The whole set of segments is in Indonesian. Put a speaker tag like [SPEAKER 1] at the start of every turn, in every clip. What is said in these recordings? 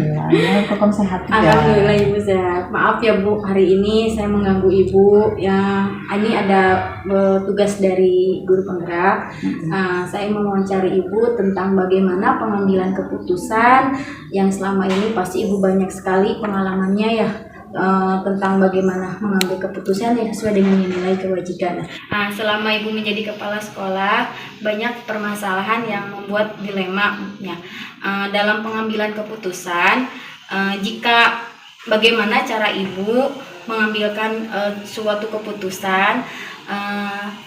[SPEAKER 1] Alhamdulillah, Kokom sehat juga.
[SPEAKER 2] Alhamdulillah Ibu sehat. Maaf ya Bu, hari ini saya mengganggu Ibu. Ya, ini ada tugas dari guru penggerak. Saya mewawancari Ibu tentang bagaimana pengambilan keputusan yang selama ini pasti Ibu banyak sekali pengalamannya ya. Tentang bagaimana mengambil keputusan yang sesuai dengan nilai kewajiban. Selama Ibu menjadi kepala sekolah, banyak permasalahan yang membuat dilema ya. Dalam pengambilan keputusan, jika bagaimana cara Ibu mengambilkan suatu keputusan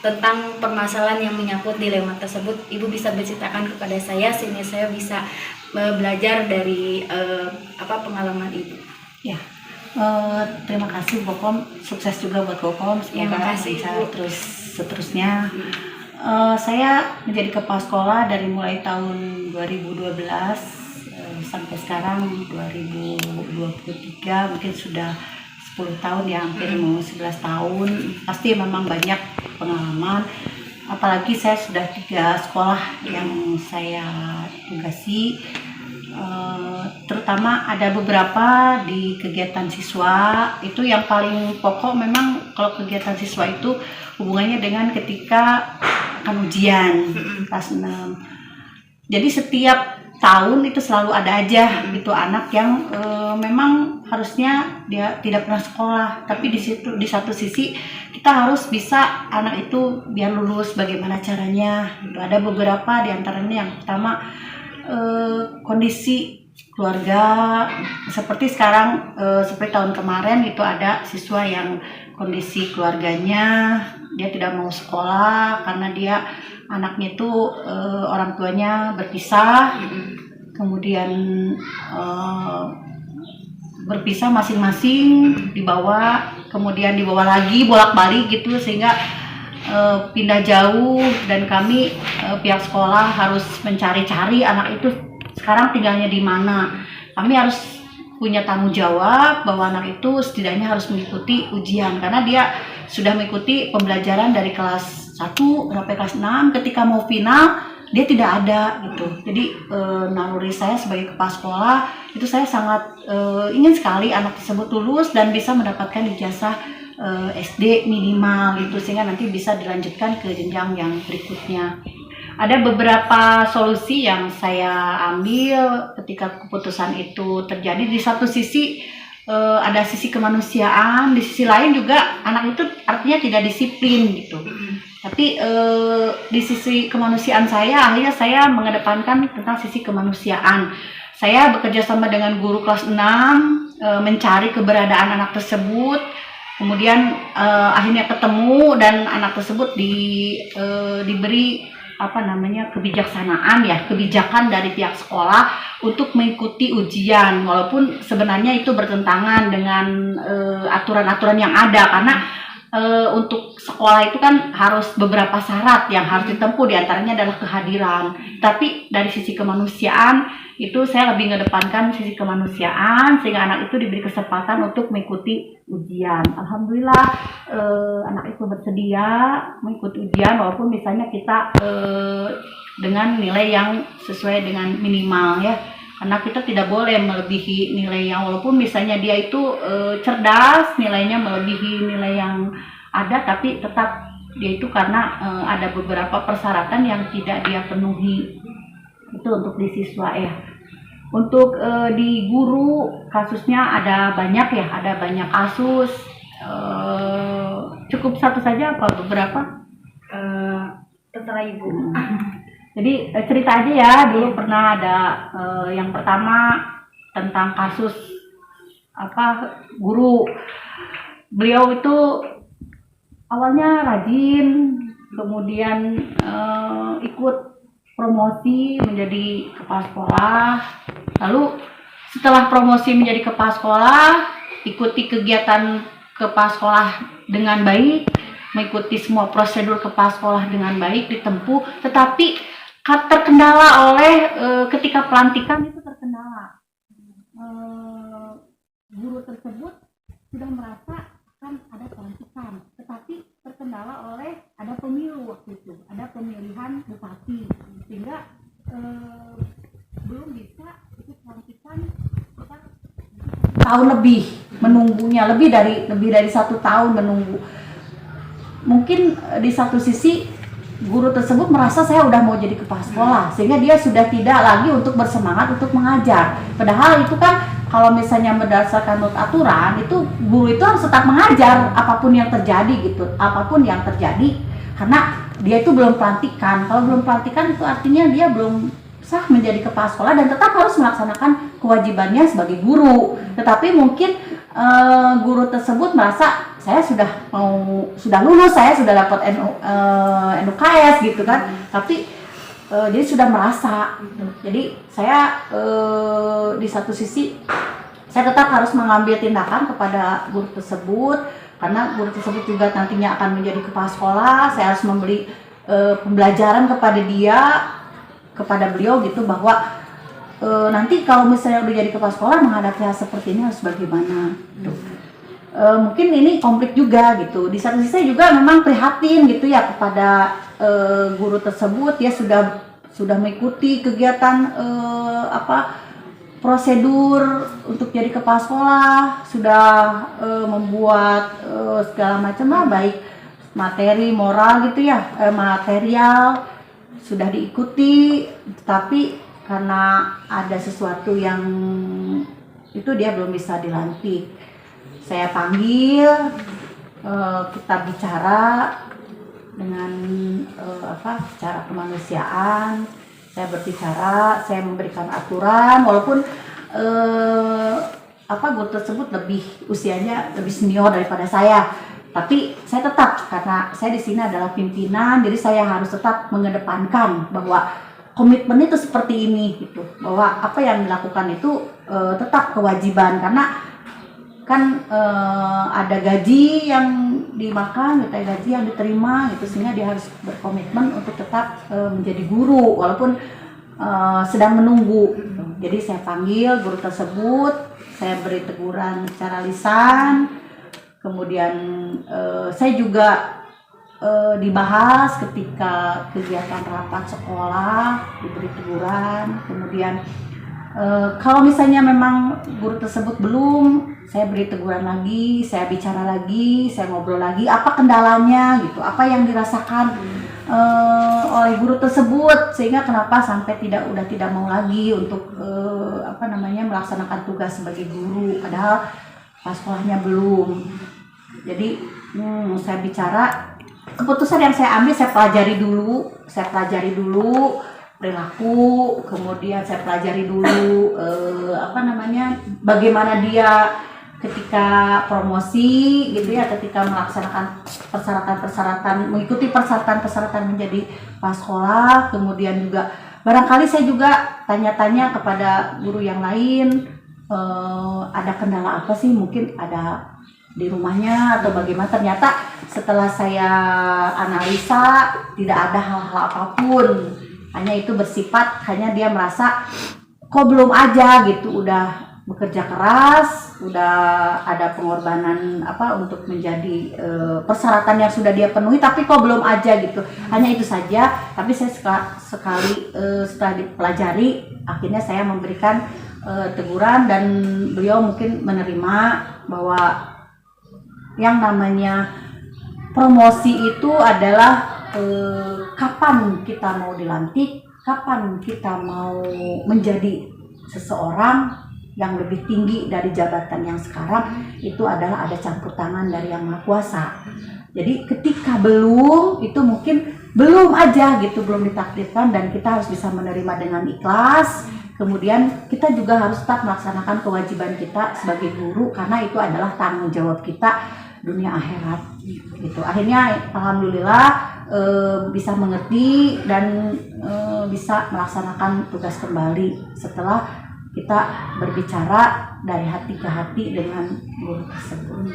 [SPEAKER 2] tentang permasalahan yang menyangkut dilema tersebut, Ibu bisa berceritakan kepada saya sehingga saya bisa belajar dari pengalaman Ibu.
[SPEAKER 1] Ya. Terima kasih Kokom, sukses juga buat Kokom, semoga lancar terus seterusnya. Saya menjadi kepala sekolah dari mulai tahun 2012 sampai sekarang 2023, mungkin sudah 10 tahun ya, hampir mau 11 tahun. Pasti memang banyak pengalaman, apalagi saya sudah 3 sekolah yang saya tugasi. Terutama ada beberapa di kegiatan siswa. Itu yang paling pokok memang kalau kegiatan siswa itu hubungannya dengan ketika akan ujian kelas 6. Jadi setiap tahun itu selalu ada aja itu anak yang memang harusnya dia tidak pernah sekolah, tapi di satu sisi kita harus bisa anak itu biar lulus bagaimana caranya. Ada beberapa di antaranya, yang pertama kondisi keluarga, seperti sekarang seperti tahun kemarin itu ada siswa yang kondisi keluarganya dia tidak mau sekolah karena dia anaknya itu orang tuanya berpisah, kemudian berpisah masing-masing, dibawa lagi bolak-balik gitu, sehingga pindah jauh, dan kami pihak sekolah harus mencari-cari anak itu sekarang tinggalnya di mana. Kami harus punya tanggung jawab bahwa anak itu setidaknya harus mengikuti ujian, karena dia sudah mengikuti pembelajaran dari kelas 1 sampai kelas 6, ketika mau final dia tidak ada gitu. Jadi naluri saya sebagai kepala sekolah itu, saya sangat ingin sekali anak tersebut lulus dan bisa mendapatkan ijazah SD minimal gitu, sehingga nanti bisa dilanjutkan ke jenjang yang berikutnya. Ada beberapa solusi yang saya ambil ketika keputusan itu terjadi. Di satu sisi ada sisi kemanusiaan, di sisi lain juga anak itu artinya tidak disiplin gitu. Tapi di sisi kemanusiaan akhirnya saya mengedepankan tentang sisi kemanusiaan. Saya bekerja sama dengan guru kelas 6 mencari keberadaan anak tersebut. Kemudian akhirnya ketemu, dan anak tersebut diberi kebijakan dari pihak sekolah untuk mengikuti ujian, walaupun sebenarnya itu bertentangan dengan aturan-aturan yang ada, karena untuk sekolah itu kan harus beberapa syarat yang harus ditempuh, diantaranya adalah kehadiran. Tapi dari sisi kemanusiaan itu saya lebih mengedepankan sisi kemanusiaan, sehingga anak itu diberi kesempatan untuk mengikuti ujian. Alhamdulillah anak itu bersedia mengikuti ujian, walaupun misalnya kita dengan nilai yang sesuai dengan minimal ya, karena kita tidak boleh melebihi nilai yang, walaupun misalnya dia itu cerdas, nilainya melebihi nilai yang ada, tapi tetap dia itu karena ada beberapa persyaratan yang tidak dia penuhi. Itu untuk di siswa ya. Untuk di guru kasusnya ada banyak ya, ada banyak kasus. Cukup satu saja apa beberapa?
[SPEAKER 2] Terserah Ibu.
[SPEAKER 1] Jadi cerita aja ya, dulu pernah ada yang pertama tentang kasus guru. Beliau itu awalnya rajin, kemudian ikut promosi menjadi kepala sekolah. Lalu setelah promosi menjadi kepala sekolah, ikuti kegiatan kepala sekolah dengan baik, mengikuti semua prosedur kepala sekolah dengan baik ditempuh, tetapi terkendala oleh ketika pelantikan itu terkendala. Guru tersebut sudah merasa akan ada pelantikan, tetapi terkendala oleh ada pemilu waktu itu, ada pemilihan bupati, sehingga belum bisa ikut pelantikan. Kita tahun lebih menunggunya, lebih dari 1 tahun menunggu. Mungkin di satu sisi guru tersebut merasa saya udah mau jadi kepala sekolah, sehingga dia sudah tidak lagi untuk bersemangat untuk mengajar. Padahal itu kan kalau misalnya berdasarkan menurut aturan itu guru itu harus tetap mengajar apapun yang terjadi gitu, apapun yang terjadi, karena dia itu belum pelantikan. Kalau belum pelantikan itu artinya dia belum sah menjadi kepala sekolah dan tetap harus melaksanakan kewajibannya sebagai guru. Tetapi mungkin guru tersebut merasa saya sudah lulus, saya sudah dapat NUKS gitu kan, tapi jadi sudah merasa. Jadi saya di satu sisi saya tetap harus mengambil tindakan kepada guru tersebut, karena guru tersebut juga nantinya akan menjadi kepala sekolah. Saya harus memberi pembelajaran kepada beliau gitu, bahwa nanti kalau misalnya udah jadi kepala sekolah menghadapi hal seperti ini harus bagaimana gitu. Mungkin ini konflik juga gitu. Di satu sisi saya juga memang prihatin gitu ya kepada guru tersebut. Dia sudah mengikuti kegiatan prosedur untuk jadi kepala sekolah, sudah membuat segala macam lah, baik materi, moral gitu ya, material sudah diikuti, tapi karena ada sesuatu yang itu dia belum bisa dilantik. Saya panggil, kita bicara dengan secara kemanusiaan. Saya berbicara, saya memberikan aturan, walaupun guru tersebut usianya lebih senior daripada saya. Tapi saya tetap, karena saya di sini adalah pimpinan, jadi saya harus tetap mengedepankan bahwa komitmen itu seperti ini gitu, bahwa apa yang dilakukan itu tetap kewajiban, karena kan ada gaji yang dimakan, gaji yang diterima gitu, sehingga dia harus berkomitmen untuk tetap menjadi guru walaupun sedang menunggu gitu. Jadi saya panggil guru tersebut, saya beri teguran secara lisan, kemudian saya juga dibahas ketika kegiatan rapat sekolah, diberi teguran. Kemudian kalau misalnya memang guru tersebut belum, saya beri teguran lagi, saya bicara lagi, saya ngobrol lagi, apa kendalanya gitu, apa yang dirasakan oleh guru tersebut, sehingga kenapa sampai tidak mau lagi untuk melaksanakan tugas sebagai guru, padahal pas sekolahnya belum. Jadi saya bicara, keputusan yang saya ambil saya pelajari dulu perilaku, kemudian saya pelajari dulu bagaimana dia ketika promosi gitu ya, ketika melaksanakan persyaratan mengikuti persyaratan menjadi kepala sekolah. Kemudian juga barangkali saya juga tanya-tanya kepada guru yang lain, ada kendala apa sih, mungkin ada di rumahnya atau bagaimana. Ternyata setelah saya analisa tidak ada hal-hal apapun, hanya itu bersifat hanya dia merasa kok belum aja gitu, udah bekerja keras, udah ada pengorbanan untuk menjadi persyaratan yang sudah dia penuhi, tapi kok belum aja gitu, hanya itu saja. Tapi saya sekali setelah dipelajari, akhirnya saya memberikan teguran, dan beliau mungkin menerima bahwa yang namanya promosi itu adalah kapan kita mau dilantik, kapan kita mau menjadi seseorang yang lebih tinggi dari jabatan yang sekarang, itu adalah ada campur tangan dari Yang Maha Kuasa. Jadi ketika belum, itu mungkin belum aja gitu, belum ditakdirkan, dan kita harus bisa menerima dengan ikhlas. Kemudian kita juga harus tetap melaksanakan kewajiban kita sebagai guru, karena itu adalah tanggung jawab kita dunia akhirat gitu. Akhirnya alhamdulillah bisa mengerti dan bisa melaksanakan tugas kembali setelah kita berbicara dari hati ke hati dengan guru tersebut.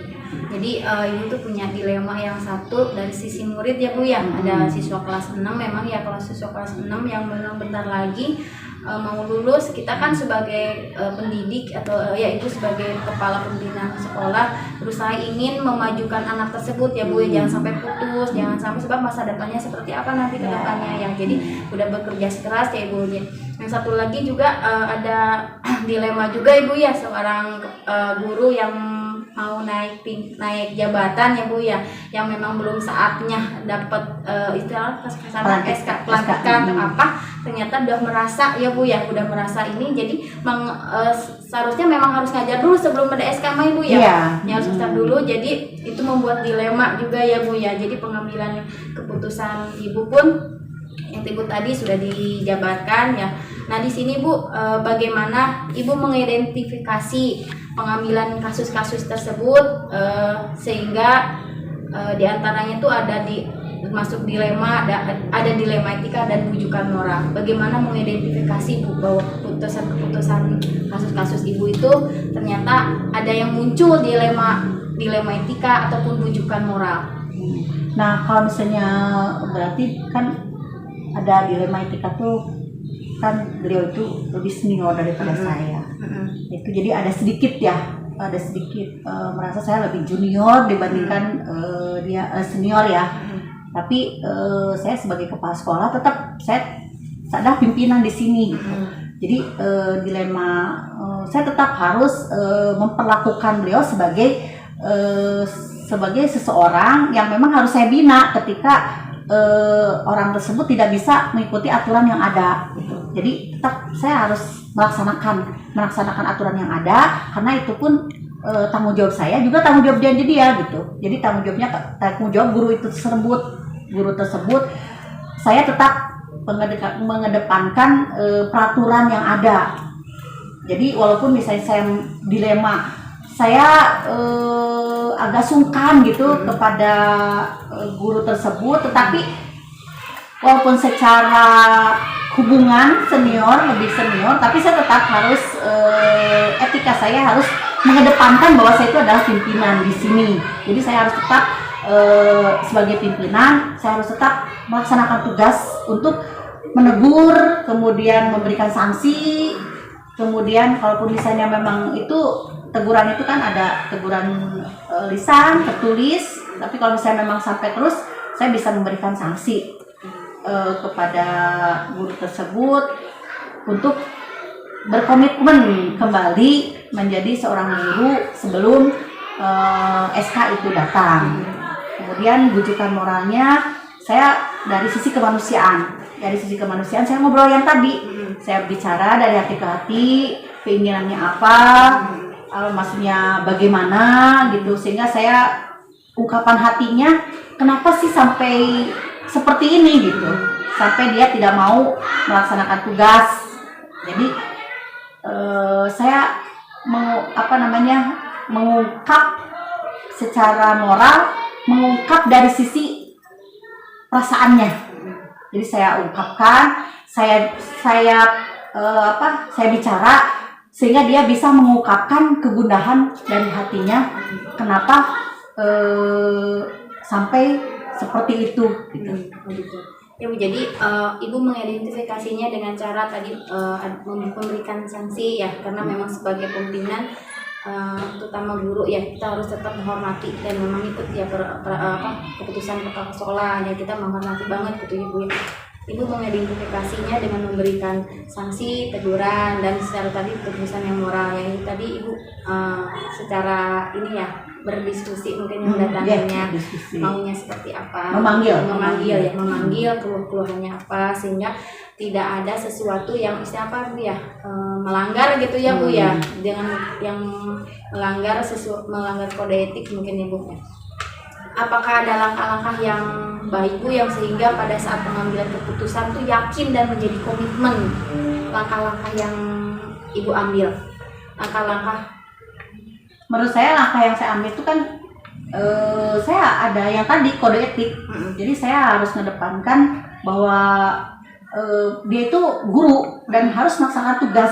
[SPEAKER 2] Jadi ibu tuh punya dilema yang satu dari sisi murid ya Bu, yang ada siswa kelas 6, memang ya kalau siswa kelas 6 yang memang bentar lagi mau lulus, kita kan sebagai pendidik atau ya ibu sebagai kepala pembina sekolah berusaha ingin memajukan anak tersebut ya Bu, jangan sampai putus, jangan sampai, sebab masa depannya seperti apa nanti ke depannya, yang jadi udah bekerja keras ya Ibu. Yang satu lagi juga ada dilema juga Ibu ya, seorang guru yang mau naik jabatan ya Bu ya, yang memang belum saatnya dapat istilah kesana SK pelantikan atau apa, ternyata udah merasa ya Bu ya, udah merasa ini, jadi seharusnya memang harus ngajar dulu sebelum ada SK mah Ibu ya, ya harus start dulu, jadi itu membuat dilema juga ya Bu ya. Jadi pengambilan keputusan Ibu pun yang Ibu tadi sudah dijabarkan ya. Nah di sini Bu, bagaimana Ibu mengidentifikasi pengambilan kasus-kasus tersebut sehingga diantaranya itu ada masuk dilema, ada dilema etika dan rujukan moral. Bagaimana mengidentifikasi Bu bahwa keputusan kasus-kasus Ibu itu ternyata ada yang muncul dilema etika ataupun rujukan moral.
[SPEAKER 1] Nah kalau misalnya berarti kan ada dilema etika tuh, kan beliau itu lebih senior daripada saya. Itu jadi ada sedikit merasa saya lebih junior dibandingkan dia senior ya. Tapi saya sebagai kepala sekolah tetap saya ada pimpinan di sini gitu. Jadi dilema saya tetap harus memperlakukan beliau sebagai seseorang yang memang harus saya bina ketika orang tersebut tidak bisa mengikuti aturan yang ada gitu. Jadi tetap saya harus melaksanakan aturan yang ada, karena itu pun tanggung jawab saya juga tanggung jawab dia gitu. Jadi tanggung jawab guru tersebut saya tetap mengedepankan peraturan yang ada. Jadi walaupun misalnya saya dilema, saya agak sungkan gitu kepada guru tersebut, tetapi walaupun secara hubungan lebih senior, tapi saya tetap harus etika saya harus mengedepankan bahwa saya itu adalah pimpinan di sini. Jadi saya harus tetap sebagai pimpinan, saya harus tetap melaksanakan tugas untuk menegur, kemudian memberikan sanksi, kemudian kalaupun misalnya memang itu teguran itu kan ada teguran lisan, tertulis, tapi kalau misalnya memang sampai terus, saya bisa memberikan sanksi kepada guru tersebut untuk berkomitmen kembali menjadi seorang guru sebelum SK itu datang. Kemudian rujukan moralnya, saya dari sisi kemanusiaan. Dari sisi kemanusiaan saya ngobrol yang tadi, saya bicara dari hati ke hati, keinginannya apa, maksudnya bagaimana gitu, sehingga saya ungkapan hatinya kenapa sih sampai seperti ini gitu, sampai dia tidak mau melaksanakan tugas. Jadi saya mengungkap secara moral, mengungkap dari sisi perasaannya. Jadi saya ungkapkan, saya bicara sehingga dia bisa mengungkapkan kegundahan dari hatinya, kenapa sampai seperti itu gitu.
[SPEAKER 2] Ya Bu, jadi Ibu mengidentifikasinya dengan cara tadi memberikan sanksi ya, karena memang sebagai pimpinan terutama guru ya, kita harus tetap menghormati dan memang ikut ya keputusan kepala sekolah ya, kita menghormati banget gitu Ibu ya. Ibu mengidentifikasinya dengan memberikan sanksi, teguran, dan secara tadi keputusan yang moral yang tadi Ibu secara ini ya berdiskusi mungkin yang mendatanginya maunya seperti apa, memanggil keluhannya apa, sehingga tidak ada sesuatu yang melanggar gitu ya Bu ya, dengan yang melanggar kode etik mungkin ya Bu. Apakah ada langkah-langkah yang baik Bu yang sehingga pada saat pengambilan keputusan tuh yakin dan menjadi komitmen, langkah-langkah yang Ibu ambil, langkah-langkah?
[SPEAKER 1] Menurut saya langkah yang saya ambil itu kan saya ada yang tadi kode etik. Jadi saya harus mengedepankan bahwa dia itu guru dan harus melaksanakan tugas.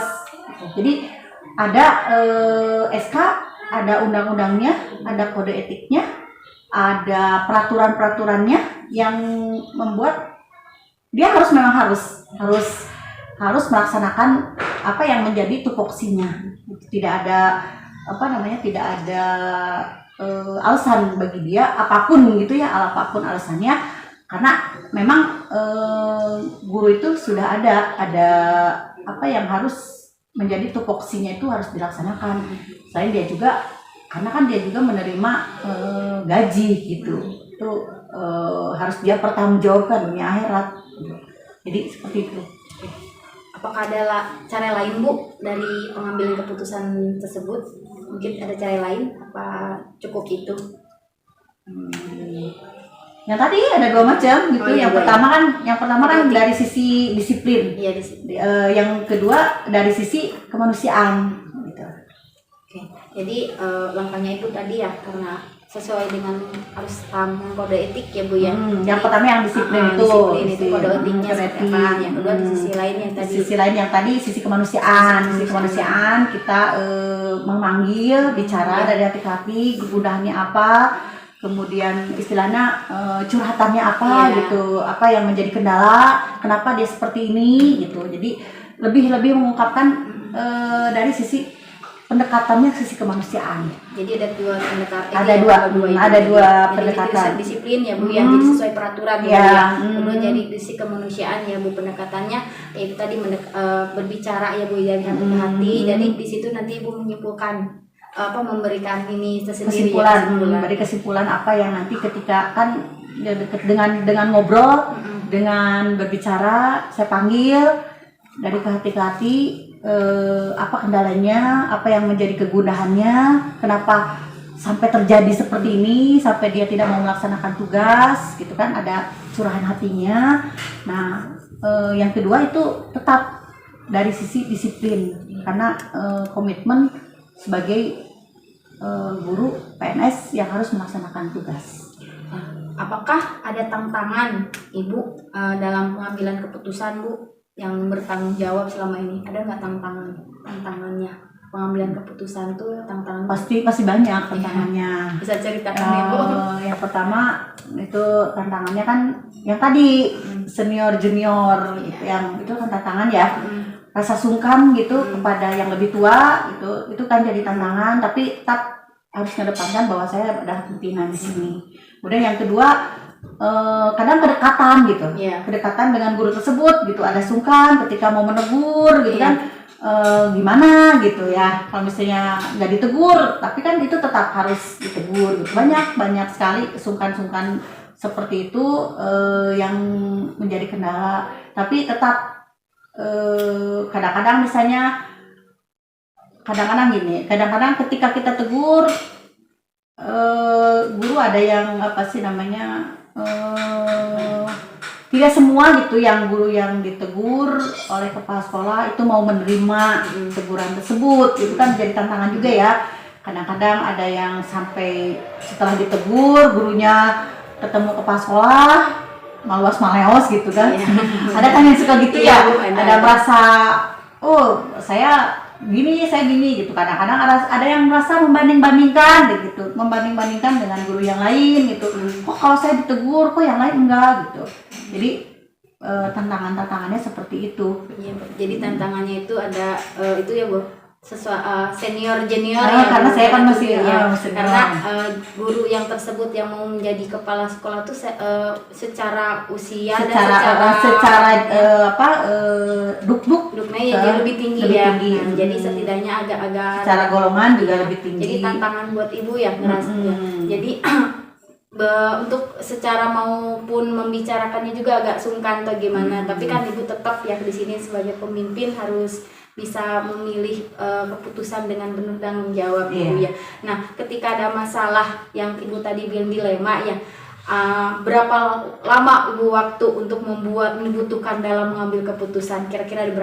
[SPEAKER 1] Jadi ada SK, ada undang-undangnya, ada kode etiknya, ada peraturan-peraturannya yang membuat dia harus melaksanakan apa yang menjadi tupoksinya. Tidak ada alasan bagi dia apapun gitu ya, apapun alasannya, karena memang guru itu sudah ada apa yang harus menjadi tupoksinya itu harus dilaksanakan. Selain dia juga, karena kan dia juga menerima gaji gitu, itu harus dia pertanggungjawabkan dunia akhirat. Jadi seperti itu.
[SPEAKER 2] Apakah ada cara lain Bu dari pengambilan keputusan tersebut? Mungkin ada cara lain? Apa cukup itu?
[SPEAKER 1] Yang tadi ada dua macam gitu.
[SPEAKER 2] Oh, iya,
[SPEAKER 1] yang pertama kan dari sisi disiplin.
[SPEAKER 2] Iya, disiplin.
[SPEAKER 1] Yang kedua dari sisi kemanusiaan. Gitu.
[SPEAKER 2] Oke. Jadi langkahnya itu tadi ya karena sesuai dengan harus paham kode etik ya Bu ya.
[SPEAKER 1] Yang pertama yang disiplin
[SPEAKER 2] itu kode etiknya seperti apa. Yang kedua di sisi lain yang tadi.
[SPEAKER 1] Sisi lain yang tadi sisi kemanusiaan. Sisi kemanusiaan kita memanggil, bicara dari hati ke hati, kegundahannya apa. Kemudian istilahnya curhatannya apa gitu, apa yang menjadi kendala, kenapa dia seperti ini gitu. Jadi lebih mengungkapkan dari sisi pendekatannya, sisi kemanusiaan.
[SPEAKER 2] Jadi ada dua pendekatan.
[SPEAKER 1] Ada dua pendekatan.
[SPEAKER 2] Jadi disiplin ya Bu, yang jadi sesuai peraturan ya. Kemudian jadi sisi kemanusiaan ya Bu, pendekatannya yaitu tadi berbicara ya Bu dari hati ke hati. Jadi di situ nanti Ibu menyimpulkan memberikan ini tersendiri
[SPEAKER 1] kesimpulan apa yang nanti ketika kan dengan ngobrol, dengan berbicara, saya panggil dari ke hati apa kendalanya, apa yang menjadi kegundahannya, kenapa sampai terjadi seperti ini, sampai dia tidak mau melaksanakan tugas gitu kan, ada curahan hatinya. Nah yang kedua itu tetap dari sisi disiplin, karena komitmen sebagai guru PNS yang harus melaksanakan tugas.
[SPEAKER 2] Apakah ada tantangan Ibu dalam pengambilan keputusan Bu yang bertanggung jawab selama ini? Ada nggak tantangannya pengambilan keputusan tuh tantangan?
[SPEAKER 1] Pasti banyak tantangannya.
[SPEAKER 2] Bisa ceritakan Ibu?
[SPEAKER 1] Yang pertama itu tantangannya kan yang tadi senior junior gitu, yang itu kan tantangan ya. Rasa sungkan gitu kepada yang lebih tua itu kan jadi tantangan, tapi tetap harus mengedepankan bahwa saya adalah pimpinan di sini. Kemudian yang kedua kadang kedekatan gitu, kedekatan dengan guru tersebut gitu, ada sungkan ketika mau menegur gitu kan, gimana gitu ya, kalau misalnya nggak ditegur, tapi kan itu tetap harus ditegur gitu. Banyak sekali sungkan seperti itu yang menjadi kendala, tapi tetap kadang-kadang kadang-kadang ketika kita tegur guru ada yang tidak semua gitu yang guru yang ditegur oleh kepala sekolah itu mau menerima teguran tersebut. Itu kan jadi tantangan juga ya. Kadang-kadang ada yang sampai setelah ditegur gurunya ketemu kepala sekolah maluas maleos gitu kan. Ada kan yang suka gitu ya, ada merasa saya gini gitu. Kadang-kadang ada yang merasa membanding-bandingkan dengan guru yang lain gitu. Kok kalau saya ditegur kok yang lain enggak gitu. Jadi tantangannya seperti itu.
[SPEAKER 2] Jadi tantangannya itu ada itu ya Bu, senior junior
[SPEAKER 1] karena saya kan masih
[SPEAKER 2] karena guru yang tersebut yang mau menjadi kepala sekolah tuh secara usia secara duknya jadi lebih tinggi. Jadi setidaknya agak
[SPEAKER 1] secara golongan juga lebih tinggi.
[SPEAKER 2] Jadi tantangan buat Ibu ya ngerasanya. Jadi untuk secara maupun membicarakannya juga agak sungkan atau gimana, tapi kan Ibu tetap ya di sini sebagai pemimpin harus bisa memilih keputusan dengan penuh tanggung jawab Ibu ya. Nah, ketika ada masalah yang Ibu tadi bilang dilema ya, berapa lama Ibu waktu untuk membutuhkan dalam mengambil keputusan? Kira-kira ada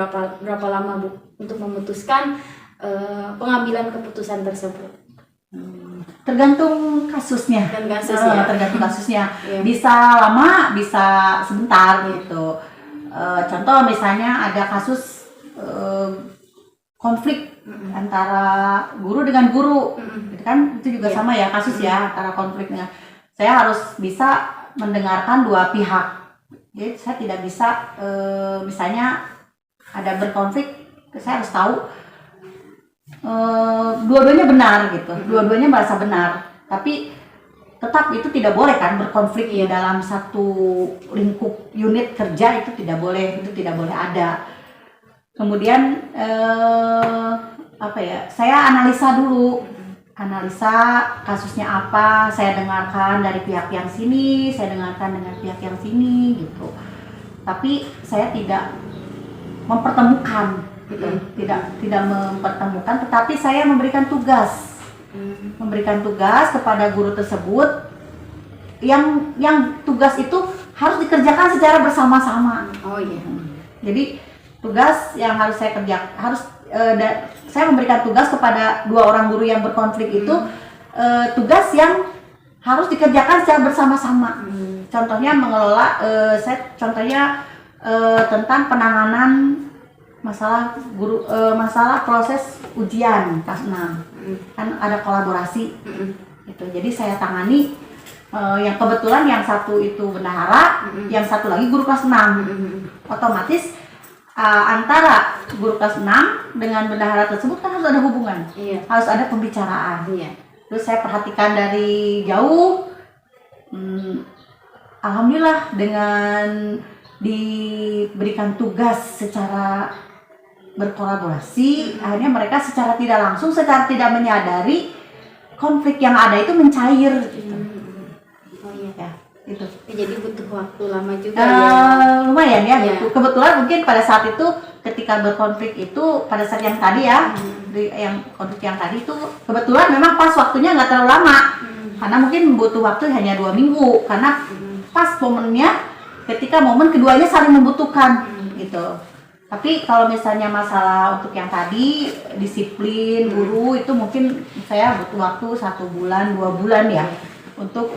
[SPEAKER 2] berapa lama Bu untuk memutuskan pengambilan keputusan tersebut?
[SPEAKER 1] Tergantung kasusnya. Tergantung kasusnya. Bisa lama, bisa sebentar gitu. Contoh misalnya ada kasus konflik antara guru dengan guru, gitu kan, itu juga sama ya kasus ya, antara konfliknya. Saya harus bisa mendengarkan dua pihak. Jadi saya tidak bisa misalnya ada berkonflik, saya harus tahu dua-duanya benar gitu, dua-duanya merasa benar, tapi tetap itu tidak boleh kan berkonflik di dalam satu lingkup unit kerja, itu tidak boleh ada. Kemudian saya analisa dulu, analisa kasusnya apa, saya dengarkan dari pihak yang sini, saya dengarkan dengan pihak yang sini gitu. Tapi saya tidak mempertemukan gitu, tidak mempertemukan, tetapi saya memberikan tugas kepada guru tersebut yang tugas itu harus dikerjakan secara bersama-sama.
[SPEAKER 2] Oh iya.
[SPEAKER 1] Jadi tugas yang harus saya kerjakan saya memberikan tugas kepada 2 orang guru yang berkonflik itu tugas yang harus dikerjakan secara bersama-sama. Contohnya mengelola tentang penanganan masalah proses ujian kelas 6. Kan ada kolaborasi gitu. Jadi saya tangani yang kebetulan yang satu itu bendahara, yang satu lagi guru kelas 6. Otomatis antara guru kelas 6 dengan bendahara tersebut kan harus ada hubungan, harus ada pembicaraan. Terus saya perhatikan dari jauh, alhamdulillah dengan diberikan tugas secara berkolaborasi, akhirnya mereka secara tidak langsung, secara tidak menyadari konflik yang ada itu mencair gitu.
[SPEAKER 2] Oh iya.
[SPEAKER 1] Ya, itu.
[SPEAKER 2] Jadi butuh waktu lama juga ya.
[SPEAKER 1] Lumayan ya, gitu. Kebetulan mungkin pada saat itu ketika berkonflik itu pada saat yang tadi ya, yang konflik yang tadi itu kebetulan memang pas waktunya nggak terlalu lama, karena mungkin butuh waktu hanya 2 minggu, karena pas momennya ketika momen keduanya saling membutuhkan gitu. Tapi kalau misalnya masalah untuk yang tadi disiplin guru itu mungkin saya butuh waktu 1 bulan 2 bulan ya. Untuk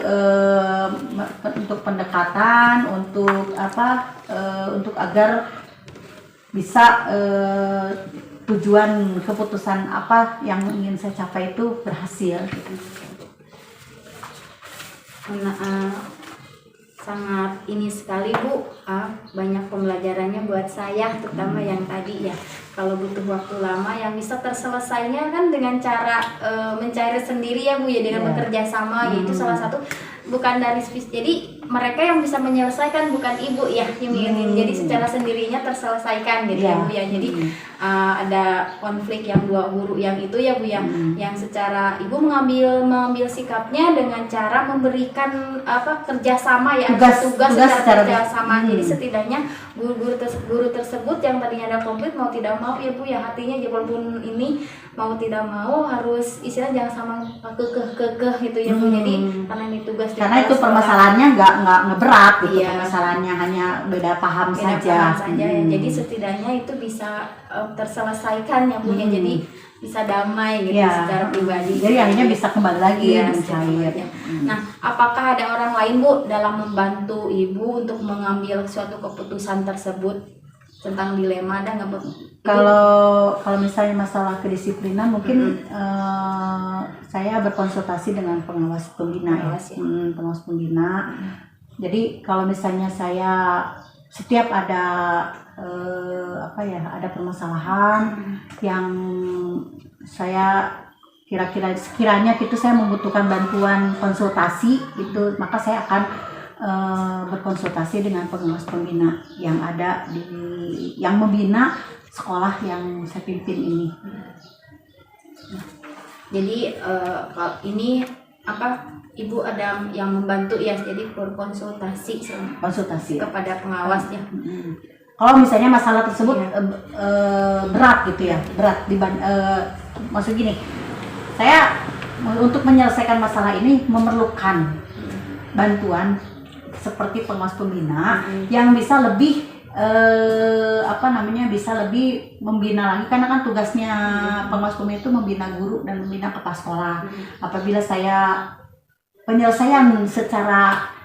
[SPEAKER 1] pendekatan, untuk agar bisa tujuan keputusan apa yang ingin saya capai itu berhasil.
[SPEAKER 2] Sangat ini sekali Bu, banyak pembelajarannya buat saya, terutama yang tadi ya. Kalau butuh waktu lama yang bisa terselesainya kan dengan cara mencari sendiri ya Bu ya, dengan bekerja sama, yaitu salah satu bukan dari jadi mereka yang bisa menyelesaikan, bukan ibu ya yang jadi secara sendirinya terselesaikan gitu ya Bu ya. Jadi ada konflik yang 2 guru yang itu ya Bu ya, yang secara ibu mengambil sikapnya dengan cara memberikan kerjasama ya, tugas secara kerjasama. Jadi setidaknya guru tersebut yang tadinya ada konflik mau tidak mau ya Bu ya, hatinya walaupun ini mau tidak mau harus istilahnya jangan sama kekeh gitu ya Bu. Jadi karena ini tugas,
[SPEAKER 1] karena itu permasalahannya nggak berat gitu, permasalahannya hanya beda paham saja.
[SPEAKER 2] Ya. Jadi setidaknya itu bisa terselesaikan ya Bu ya, jadi bisa damai gitu secara pribadi.
[SPEAKER 1] Jadi akhirnya bisa kembali lagi mencair.
[SPEAKER 2] Nah, apakah ada orang lain Bu dalam membantu Ibu untuk mengambil suatu keputusan tersebut tentang dilema, ada nggak Bu?
[SPEAKER 1] Kalau misalnya masalah kedisiplinan mungkin saya berkonsultasi dengan pengawas pembina pengawas pembina. Jadi kalau misalnya saya setiap ada ada permasalahan yang saya sekiranya itu saya membutuhkan bantuan konsultasi itu, maka saya akan berkonsultasi dengan pengawas pembina yang ada yang membina sekolah yang saya pimpin ini.
[SPEAKER 2] Jadi ini Ibu ada yang membantu ya, jadi berkonsultasi kepada pengawas ya.
[SPEAKER 1] Kalau misalnya masalah tersebut berat gitu ya, maksud gini, saya untuk menyelesaikan masalah ini memerlukan bantuan seperti pengawas pembina yang bisa lebih bisa lebih membina lagi, karena kan tugasnya pengawas pembina itu membina guru dan membina kepala sekolah. Apabila penyelesaian secara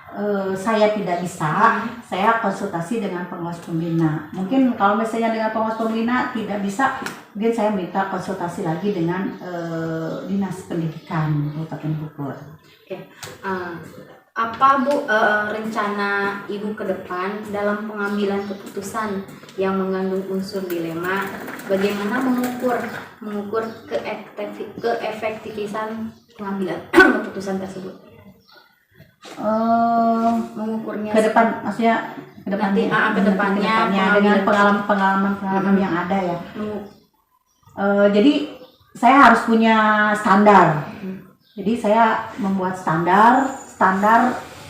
[SPEAKER 1] saya tidak bisa, saya konsultasi dengan pengawas pembina. Mungkin kalau misalnya dengan pengawas pembina tidak bisa, mungkin saya minta konsultasi lagi dengan Dinas Pendidikan Kabupaten Bogor.
[SPEAKER 2] Oke. Apa Bu rencana Ibu ke depan dalam pengambilan keputusan yang mengandung unsur dilema? Bagaimana mengukur keefektifan pengambilan keputusan tersebut?
[SPEAKER 1] Mengukurnya ke depan, maksudnya
[SPEAKER 2] nanti ke depannya
[SPEAKER 1] dengan pengalaman yang ada ya.
[SPEAKER 2] Hmm.
[SPEAKER 1] Jadi saya harus punya standar. Jadi saya membuat standar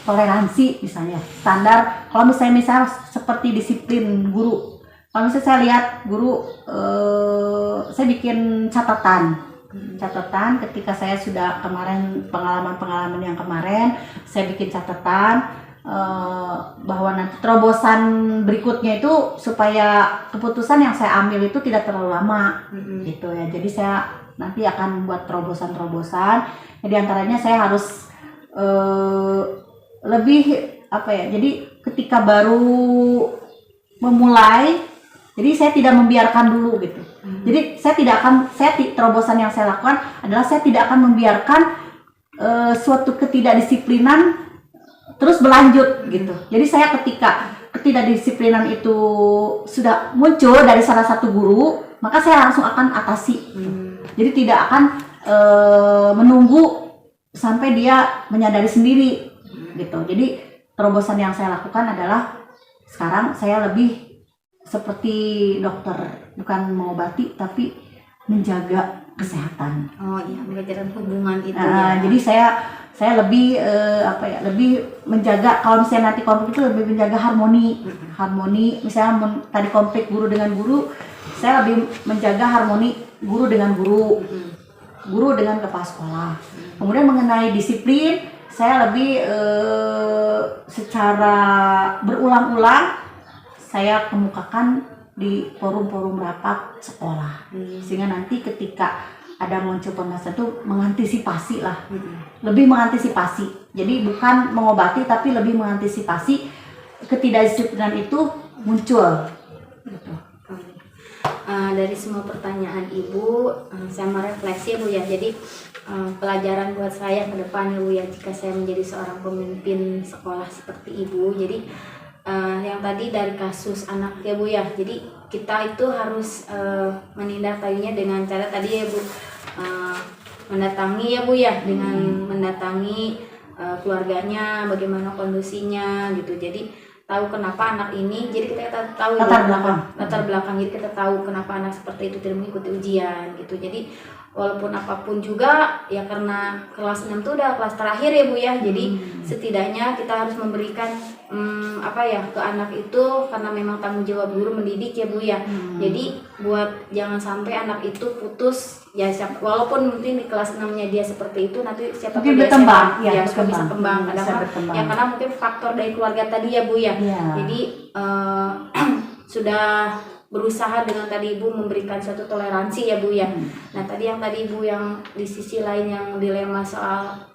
[SPEAKER 1] toleransi misalnya. Standar kalau misalnya seperti disiplin guru. Kalau misalnya saya lihat guru, saya bikin catatan ketika saya sudah kemarin pengalaman yang kemarin, saya bikin catatan bahwa nanti terobosan berikutnya itu supaya keputusan yang saya ambil itu tidak terlalu lama gitu ya. Jadi saya nanti akan membuat terobosan. Jadi antaranya saya harus lebih apa ya? Jadi ketika baru memulai, jadi saya tidak membiarkan dulu gitu. Jadi terobosan yang saya lakukan adalah saya tidak akan membiarkan suatu ketidakdisiplinan terus berlanjut gitu. Jadi saya ketika ketidakdisiplinan itu sudah muncul dari salah satu guru, maka saya langsung akan atasi. Jadi tidak akan menunggu sampai dia menyadari sendiri gitu. Jadi terobosan yang saya lakukan adalah sekarang saya lebih seperti dokter, bukan mengobati tapi menjaga kesehatan.
[SPEAKER 2] Oh iya, menjaga hubungan itu ya.
[SPEAKER 1] Jadi saya lebih lebih menjaga, kalau misalnya nanti konflik itu lebih menjaga harmoni. Misalnya tadi konflik guru dengan guru, saya lebih menjaga harmoni guru dengan guru, guru dengan kepala sekolah. Kemudian mengenai disiplin, saya lebih secara berulang-ulang saya kemukakan di forum-forum rapat sekolah, sehingga nanti ketika ada muncul pembahasan itu mengantisipasi lah, lebih mengantisipasi. Jadi bukan mengobati tapi lebih mengantisipasi ketidakdisiplinan itu muncul. Gitu.
[SPEAKER 2] Dari semua pertanyaan Ibu, saya merefleksi Bu ya. Jadi pelajaran buat saya ke depan Bu ya, jika saya menjadi seorang pemimpin sekolah seperti Ibu. Jadi yang tadi dari kasus anak ya Bu ya, jadi kita itu harus menindaklanjutinya dengan cara tadi ya Bu, mendatangi ya Bu ya, dengan mendatangi keluarganya, bagaimana kondisinya gitu. Jadi tahu kenapa anak ini, jadi kita tahu latar belakang, jadi kita tahu kenapa anak seperti itu tidak mengikuti ujian gitu. Jadi walaupun apapun juga ya, karena kelas 6 itu udah kelas terakhir ya Bu ya, jadi setidaknya kita harus memberikan ke anak itu, karena memang tanggung jawab guru mendidik ya Bu ya. Jadi buat jangan sampai anak itu putus ya, walaupun mungkin di kelas 6-nya dia seperti itu, nanti siapa tahu dia bisa kembang ya, karena mungkin faktor dari keluarga tadi ya Bu ya. Jadi sudah berusaha dengan tadi Ibu memberikan suatu toleransi ya Bu ya. Nah tadi Ibu yang di sisi lain yang dilema soal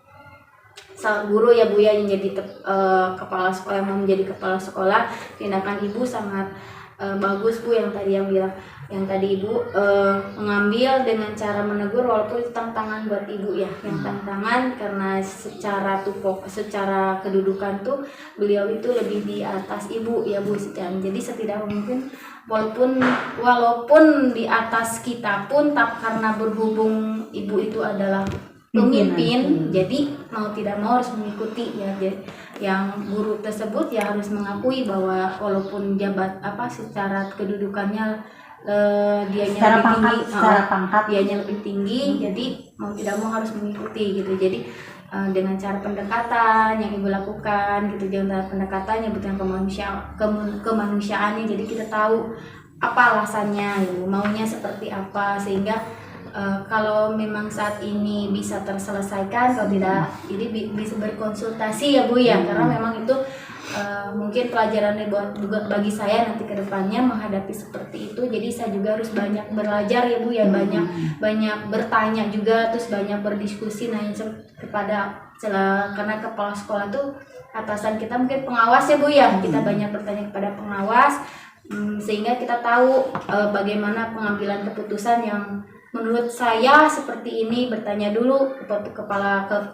[SPEAKER 2] guru ya Bu ya, yang jadi kepala sekolah, yang mau menjadi kepala sekolah, tindakan Ibu sangat bagus Bu, yang tadi Ibu mengambil dengan cara menegur, walaupun itu tantangan buat Ibu ya, yang tantangan karena secara kedudukan tuh beliau itu lebih di atas Ibu ya Bu. Jadi setidaknya mungkin walaupun di atas kita pun, karena berhubung Ibu itu adalah pemimpin, jadi mau tidak mau harus mengikuti ya. Yang guru tersebut ya harus mengakui bahwa walaupun secara kedudukannya dianya lebih tinggi, jadi mau tidak mau harus mengikuti gitu. Jadi dengan cara pendekatan yang Ibu lakukan gitu, dengan pendekatannya bukan kemanusiaannya, jadi kita tahu apa alasannya gitu, maunya seperti apa, sehingga kalau memang saat ini bisa terselesaikan, kalau tidak jadi bisa berkonsultasi ya Bu ya, karena memang itu mungkin pelajarannya bagi saya nanti ke depannya menghadapi seperti itu. Jadi saya juga harus banyak belajar ya Bu ya, banyak bertanya juga, terus banyak berdiskusi karena kepala sekolah tuh atasan kita, mungkin pengawas ya Bu ya, kita banyak bertanya kepada pengawas, sehingga kita tahu bagaimana pengambilan keputusan yang menurut saya seperti ini. Bertanya dulu ke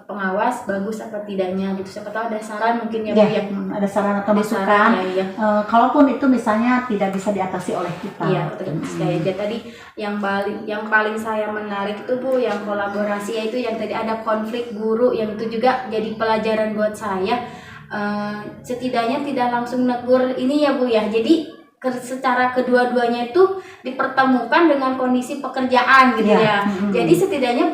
[SPEAKER 2] pengawas bagus apa tidaknya gitu, siapa tahu ada saran mungkin ya Bu ya,
[SPEAKER 1] ada saran atau masukan kalaupun itu misalnya tidak bisa diatasi oleh kita.
[SPEAKER 2] Jadi tadi yang paling saya menarik itu Bu, yang kolaborasi, yaitu yang tadi ada konflik guru, yang itu juga jadi pelajaran buat saya. setidaknya tidak langsung negur ini ya Bu ya. Jadi secara kedua-duanya itu dipertemukan dengan kondisi pekerjaan gitu ya. Jadi setidaknya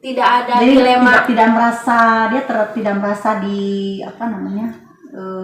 [SPEAKER 2] tidak ada
[SPEAKER 1] Jadi
[SPEAKER 2] dilema.
[SPEAKER 1] tidak merasa tidak merasa di apa namanya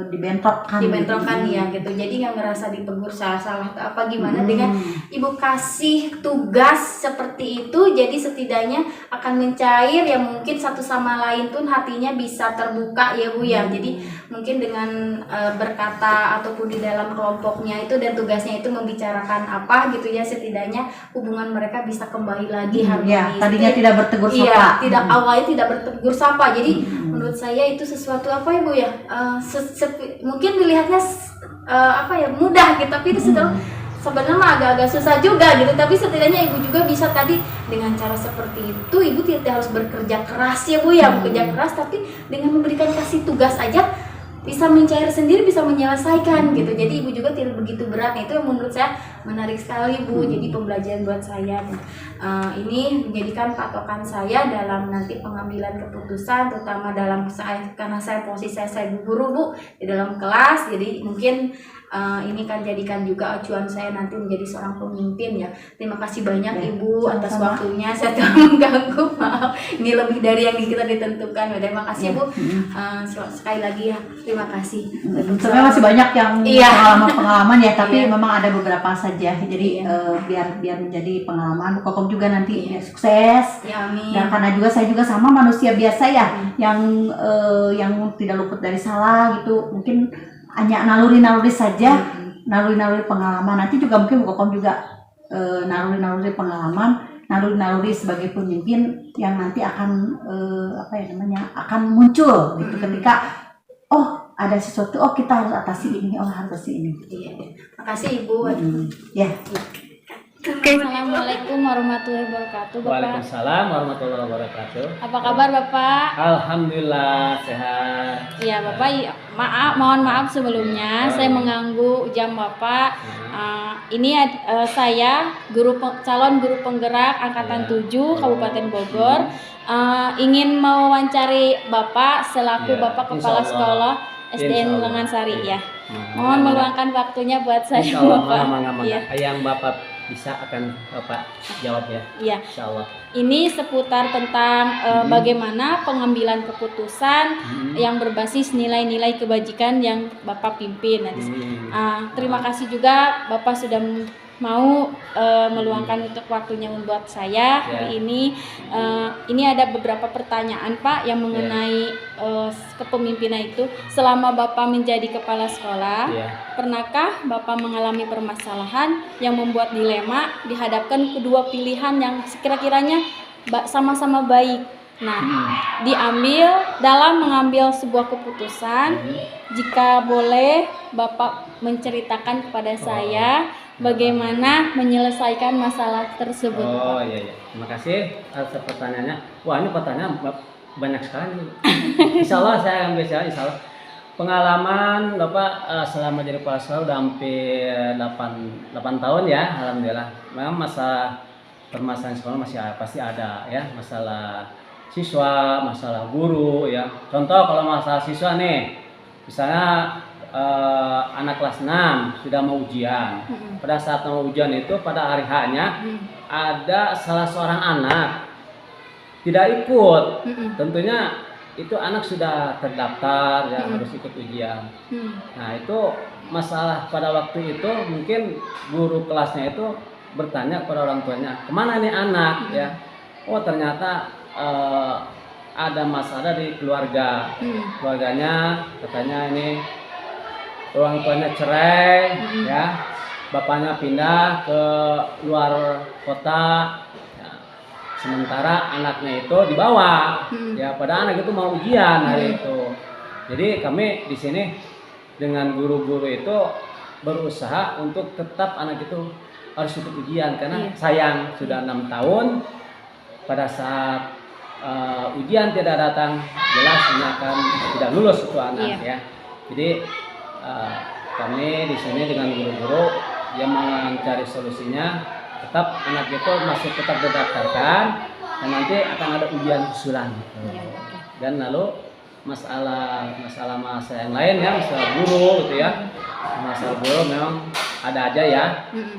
[SPEAKER 1] dibentrokkan
[SPEAKER 2] Ya gitu. Jadi nggak ngerasa ditegur salah atau apa gimana. Dengan Ibu kasih tugas seperti itu, jadi setidaknya akan mencair ya, mungkin satu sama lain pun hatinya bisa terbuka ya Bu ya. Jadi mungkin dengan berkata ataupun di dalam kelompoknya itu dan tugasnya itu membicarakan apa gitu ya, setidaknya hubungan mereka bisa kembali lagi harmonis.
[SPEAKER 1] Ya, tadinya tidak bertegur sapa.
[SPEAKER 2] Iya, awalnya tidak bertegur sapa. Jadi menurut saya itu sesuatu apa ya Bu ya, mungkin dilihatnya mudah gitu, tapi itu sebenarnya agak-agak susah juga gitu. Tapi setidaknya Ibu juga bisa tadi dengan cara seperti itu, Ibu tidak harus bekerja keras ya Bu ya, bekerja keras, tapi dengan memberikan kasih tugas aja bisa mencair sendiri, bisa menyelesaikan gitu. Jadi Ibu juga tidak begitu berat. Nah, itu yang menurut saya menarik sekali Bu. Jadi pembelajaran buat saya. Ini menjadikan patokan saya dalam nanti pengambilan keputusan, terutama dalam karena saya posisi saya guru Bu di dalam kelas. Jadi mungkin ini kan jadikan juga acuan saya nanti menjadi seorang pemimpin ya. Terima kasih banyak ya, Ibu atas waktunya. Saya telah mengganggu, maaf. Ini lebih dari yang kita ditentukan. Terima kasih Bu. Sekali lagi ya, terima kasih.
[SPEAKER 1] Sebenarnya masih banyak yang pengalaman ya, tapi memang ada beberapa saja. Jadi biar menjadi pengalaman. Kokom juga nanti sukses.
[SPEAKER 2] Ya, amin.
[SPEAKER 1] Dan karena juga saya juga sama manusia biasa ya, yang tidak luput dari salah gitu. Mungkin hanya naluri-naluri saja, naluri-naluri pengalaman. Nanti juga mungkin Bu Kokom juga naluri-naluri pengalaman, naluri-naluri sebagai pemimpin yang nanti akan akan muncul gitu ketika ada sesuatu, kita harus atasi ini, harus atasi ini.
[SPEAKER 2] Iya. Makasih Ibu.
[SPEAKER 1] Ya.
[SPEAKER 2] Assalamualaikum warahmatullahi wabarakatuh, Bapak.
[SPEAKER 3] Waalaikumsalam warahmatullahi wabarakatuh.
[SPEAKER 2] Apa kabar Bapak?
[SPEAKER 3] Alhamdulillah sehat.
[SPEAKER 2] Iya Bapak, mohon maaf sebelumnya saya mengganggu jam Bapak. Ini saya calon guru penggerak angkatan 7 Kabupaten Bogor. Ingin mewawancari Bapak selaku Bapak Kepala Sekolah SDN Lengan Sari ya. Mohon meluangkan waktunya buat saya Bapak.
[SPEAKER 3] Yang Bapak bisa akan Bapak jawab ya.
[SPEAKER 2] Iya.
[SPEAKER 3] Insyaallah.
[SPEAKER 2] Ini seputar tentang bagaimana pengambilan keputusan yang berbasis nilai-nilai kebajikan yang Bapak pimpin. Terima kasih juga Bapak sudah mau meluangkan untuk waktunya membuat saya hari ini. Ini ada beberapa pertanyaan Pak yang mengenai kepemimpinan itu. Selama Bapak menjadi kepala sekolah, pernahkah Bapak mengalami permasalahan yang membuat dilema dihadapkan kedua pilihan yang sekira-kiranya sama-sama baik? Nah, diambil dalam mengambil sebuah keputusan. Jika boleh Bapak menceritakan kepada saya bagaimana menyelesaikan masalah tersebut.
[SPEAKER 3] Iya. Terima kasih atas pertanyaannya. Wah, ini pertanyaan banyak sekali. Insyaallah saya akan bisa. Insyaallah. Pengalaman Bapak selama jadi kepala sekolah udah hampir 8 tahun ya. Alhamdulillah. Memang permasalahan sekolah pasti ada ya. Masalah siswa, masalah guru ya. Contoh kalau masalah siswa nih, misalnya anak kelas 6 sudah mau ujian. Pada saat mau ujian itu pada hari H-nya ada salah seorang anak tidak ikut. Tentunya itu anak sudah terdaftar ya, harus ikut ujian. Nah, itu masalah pada waktu itu mungkin guru kelasnya itu bertanya kepada orang tuanya, "Kemana nih anak?" ya. Oh, ternyata ada masalah di keluarga. Keluarganya katanya ini orang tuanya cerai ya, bapaknya pindah ke luar kota ya. Sementara anaknya itu dibawa ya, pada anak itu mau ujian hari itu. Jadi kami di sini dengan guru-guru itu berusaha untuk tetap anak itu harus ikut ujian karena sayang sudah 6 tahun pada saat ujian tidak datang, jelas ini akan tidak lulus itu anak ya. Jadi kami di sini dengan guru-guru yang mencari solusinya, tetap anak itu masih tetap didaftarkan dan nanti akan ada ujian susulan. Dan lalu masalah yang lain ya, masalah guru gitu ya. Masalah guru memang ada aja ya.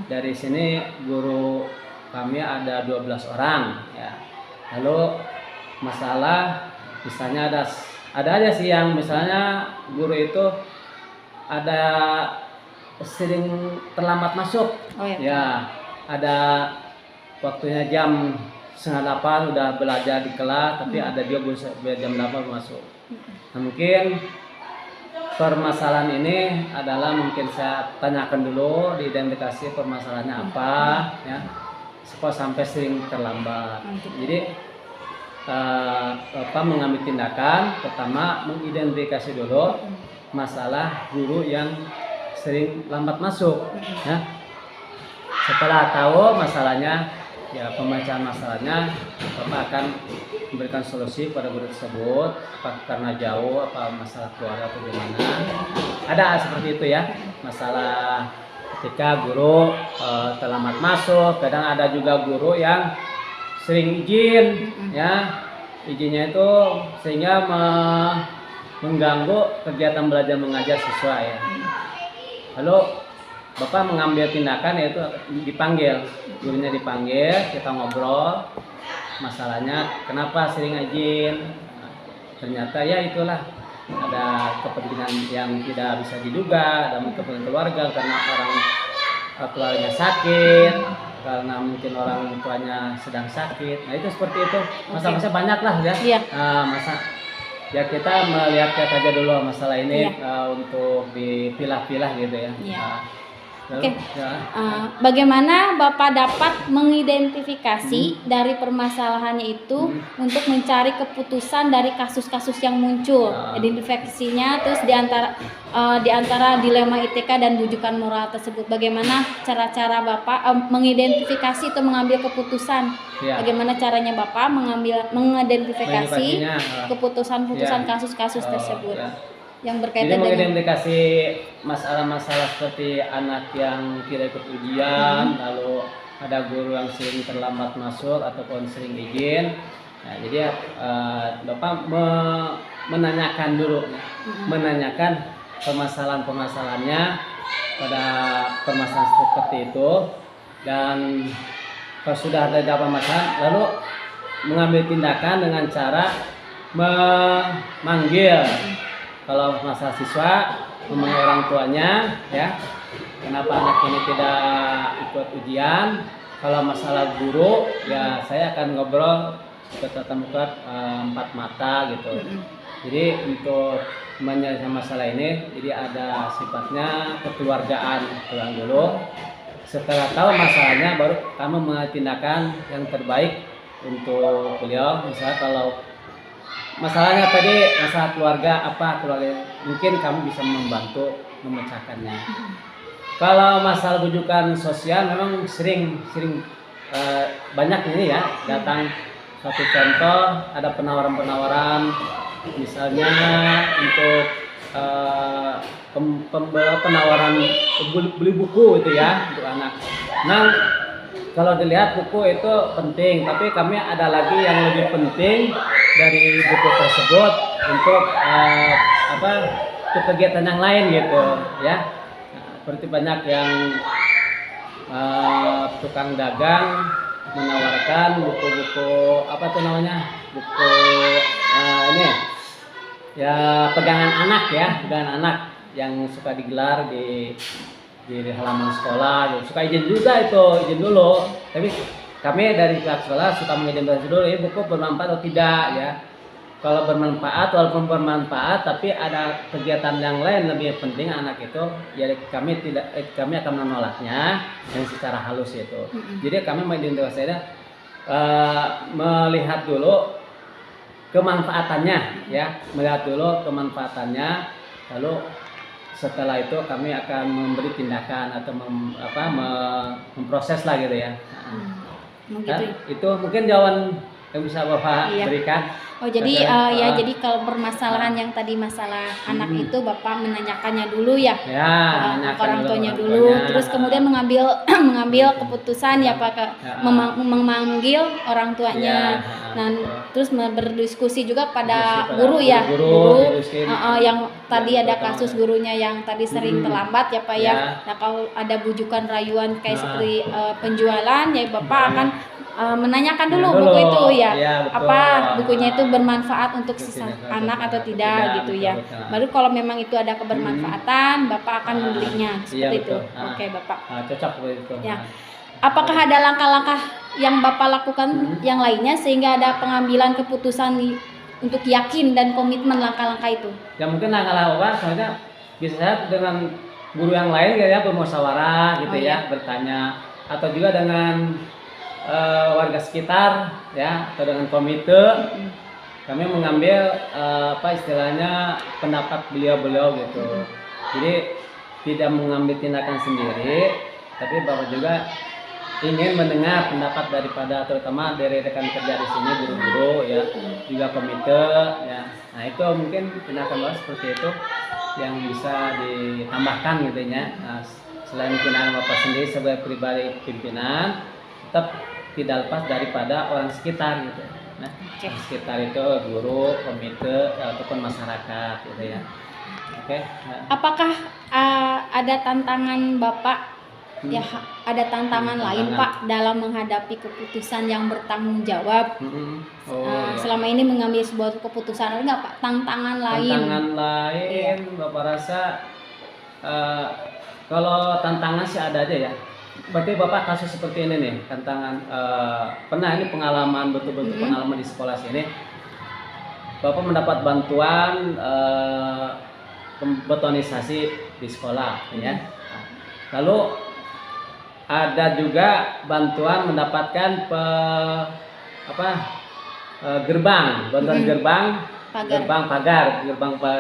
[SPEAKER 3] Dari sini guru kami ada 12 orang ya. Lalu masalah misalnya ada aja sih yang misalnya guru itu ada sering terlambat masuk.
[SPEAKER 2] Oh, ya.
[SPEAKER 3] Ya, ada waktunya jam 7:30 udah belajar di kelas, tapi ada dia jam 8 masuk. Nah, mungkin permasalahan ini adalah mungkin saya tanyakan dulu, diidentifikasi permasalahannya apa, ya, supaya sampai sering terlambat. Jadi mengambil tindakan pertama mengidentifikasi dulu masalah guru yang sering lambat masuk. Ya. Setelah tahu masalahnya, ya pembacaan masalahnya, Bapak akan memberikan solusi pada guru tersebut, apa karena jauh, apa masalah keluarga atau gimana. Ada seperti itu ya, masalah ketika guru terlambat masuk. Kadang ada juga guru yang sering izin, ya izinnya itu sehingga mengganggu kegiatan belajar mengajar siswa ya. Lalu Bapak mengambil tindakan yaitu dipanggil, gurunya dipanggil, kita ngobrol masalahnya kenapa sering izin. Ternyata ya itulah ada kepentingan yang tidak bisa diduga, ada kepentingan keluarga karena keluarganya sakit, karena mungkin orang tuanya sedang sakit. Nah itu seperti itu, masa-masa banyak lah ya.
[SPEAKER 2] Iya.
[SPEAKER 3] Ya kita melihat aja dulu masalah ini untuk dipilah-pilah gitu ya.
[SPEAKER 2] Iya.
[SPEAKER 3] Oke.
[SPEAKER 2] Bagaimana Bapak dapat mengidentifikasi dari permasalahannya itu untuk mencari keputusan dari kasus-kasus yang muncul? Identifikasinya terus di antara dilema ITK dan rujukan moral tersebut. Bagaimana cara-cara Bapak mengidentifikasi atau mengambil keputusan? Ya. Bagaimana caranya Bapak mengidentifikasi keputusan-keputusan kasus-kasus tersebut? Ya. Yang berkaitan
[SPEAKER 3] dengan mengidentifikasi masalah-masalah seperti anak yang tidak ikut ujian, lalu ada guru yang sering terlambat masuk ataupun sering izin. Nah, jadi Bapak menanyakan dulu, menanyakan permasalahan-permasalahannya pada permasalahan seperti itu, dan kalau sudah ada masalah, lalu mengambil tindakan dengan cara memanggil. Kalau masalah siswa, memanggil orang tuanya, ya, kenapa anak ini tidak ikut ujian. Kalau masalah guru, ya saya akan ngobrol tatap muka 4 mata gitu. Jadi untuk menyelesaikan masalah ini, jadi ada sifatnya kekeluargaan dulu. Setelah tahu masalahnya, baru kamu mengambil tindakan yang terbaik untuk beliau. Misalnya kalau masalahnya tadi masalah keluarga, mungkin kamu bisa membantu memecahkannya. Kalau masalah rujukan sosial memang sering banyak ini ya datang. Satu contoh, ada penawaran misalnya untuk penawaran beli buku itu ya untuk anak. Nah, kalau dilihat buku itu penting, tapi kami ada lagi yang lebih penting dari buku tersebut untuk untuk kegiatan yang lain gitu ya. Seperti banyak yang tukang dagang menawarkan buku-buku buku ini ya pegangan anak yang suka digelar di halaman sekolah, suka izin dulu, tapi kami dari pihak sekolah suka mengidentifikasi dulu ya buku bermanfaat atau tidak ya. Kalau bermanfaat, walaupun bermanfaat, tapi ada kegiatan yang lain lebih penting anak itu, jadi kami akan menolaknya yang secara halus itu. Jadi kami mengidentifikasinya melihat dulu kemanfaatannya ya, lalu setelah itu kami akan memberi tindakan atau memproses lah gitu ya. Nah, itu mungkin jawaban yang bisa Bapak
[SPEAKER 2] Iya.
[SPEAKER 3] berikan?
[SPEAKER 2] Oh jadi ya
[SPEAKER 3] Ah.
[SPEAKER 2] jadi kalau permasalahan yang tadi masalah anak itu Bapak menanyakannya dulu ya
[SPEAKER 3] Ya,
[SPEAKER 2] ke
[SPEAKER 3] nanyakan
[SPEAKER 2] orang tuanya
[SPEAKER 3] orang
[SPEAKER 2] dulu,
[SPEAKER 3] tuanya.
[SPEAKER 2] terus kemudian mengambil mengambil keputusan ya Pak
[SPEAKER 3] Ya.
[SPEAKER 2] memanggil orang tuanya.
[SPEAKER 3] Ya,
[SPEAKER 2] Nah, terus berdiskusi juga pada
[SPEAKER 3] Diskusi pada
[SPEAKER 2] guru ya,
[SPEAKER 3] guru, diskusi.
[SPEAKER 2] yang tadi ada
[SPEAKER 3] pertama.
[SPEAKER 2] kasus gurunya yang tadi sering terlambat ya Pak ya.
[SPEAKER 3] Ya.
[SPEAKER 2] Nah kalau ada bujukan rayuan kayak
[SPEAKER 3] Nah.
[SPEAKER 2] seperti penjualan ya Bapak
[SPEAKER 3] Ya.
[SPEAKER 2] akan menanyakan dulu
[SPEAKER 3] Ya,
[SPEAKER 2] buku itu ya,
[SPEAKER 3] Ya, betul.
[SPEAKER 2] apa bukunya itu bermanfaat untuk
[SPEAKER 3] Bermanfaat
[SPEAKER 2] anak atau
[SPEAKER 3] atau
[SPEAKER 2] tidak gitu
[SPEAKER 3] betul,
[SPEAKER 2] ya.
[SPEAKER 3] betul.
[SPEAKER 2] Baru kalau memang itu ada kebermanfaatan, Bapak akan membelinya seperti
[SPEAKER 3] Iya,
[SPEAKER 2] itu.
[SPEAKER 3] betul.
[SPEAKER 2] Oke Bapak.
[SPEAKER 3] Cocok begitu.
[SPEAKER 2] Ya. Apakah ada langkah-langkah yang Bapak lakukan yang lainnya sehingga ada pengambilan keputusan untuk yakin dan komitmen langkah-langkah itu?
[SPEAKER 3] Ya mungkin langkah Bapak soalnya bisa dengan guru yang lain ya bermusyawarah gitu
[SPEAKER 2] Oh,
[SPEAKER 3] ya, bertanya atau juga dengan warga sekitar ya atau dengan komite kami mengambil apa istilahnya pendapat beliau-beliau gitu. Jadi tidak mengambil tindakan sendiri, tapi Bapak juga ingin mendengar pendapat daripada terutama dari rekan kerja di sini guru-guru ya, juga komite ya. Nah, itu mungkin tindakan Bapak seperti itu yang bisa ditambahkan gitu ya. Nah, selain tindakan Bapak sendiri sebagai pribadi pimpinan, tetap tidak lepas daripada orang sekitar gitu. Nah, orang sekitar itu guru, komite ataupun masyarakat gitu ya. Oke. Nah.
[SPEAKER 2] Apakah ada tantangan Bapak ya ada tantangan lain Pak dalam menghadapi keputusan yang bertanggung jawab?
[SPEAKER 3] Iya.
[SPEAKER 2] Selama ini mengambil sebuah keputusan ada nggak Pak tantangan lain?
[SPEAKER 3] Tantangan lain, Bapak rasa kalau tantangan sih ada aja ya. Berarti Bapak kasus seperti ini nih, tantangan pernah ini pengalaman betul-betul pengalaman di sekolah sini. Bapak mendapat bantuan betonisasi di sekolah, ya. Lalu ada juga bantuan mendapatkan gerbang, bantuan gerbang pagar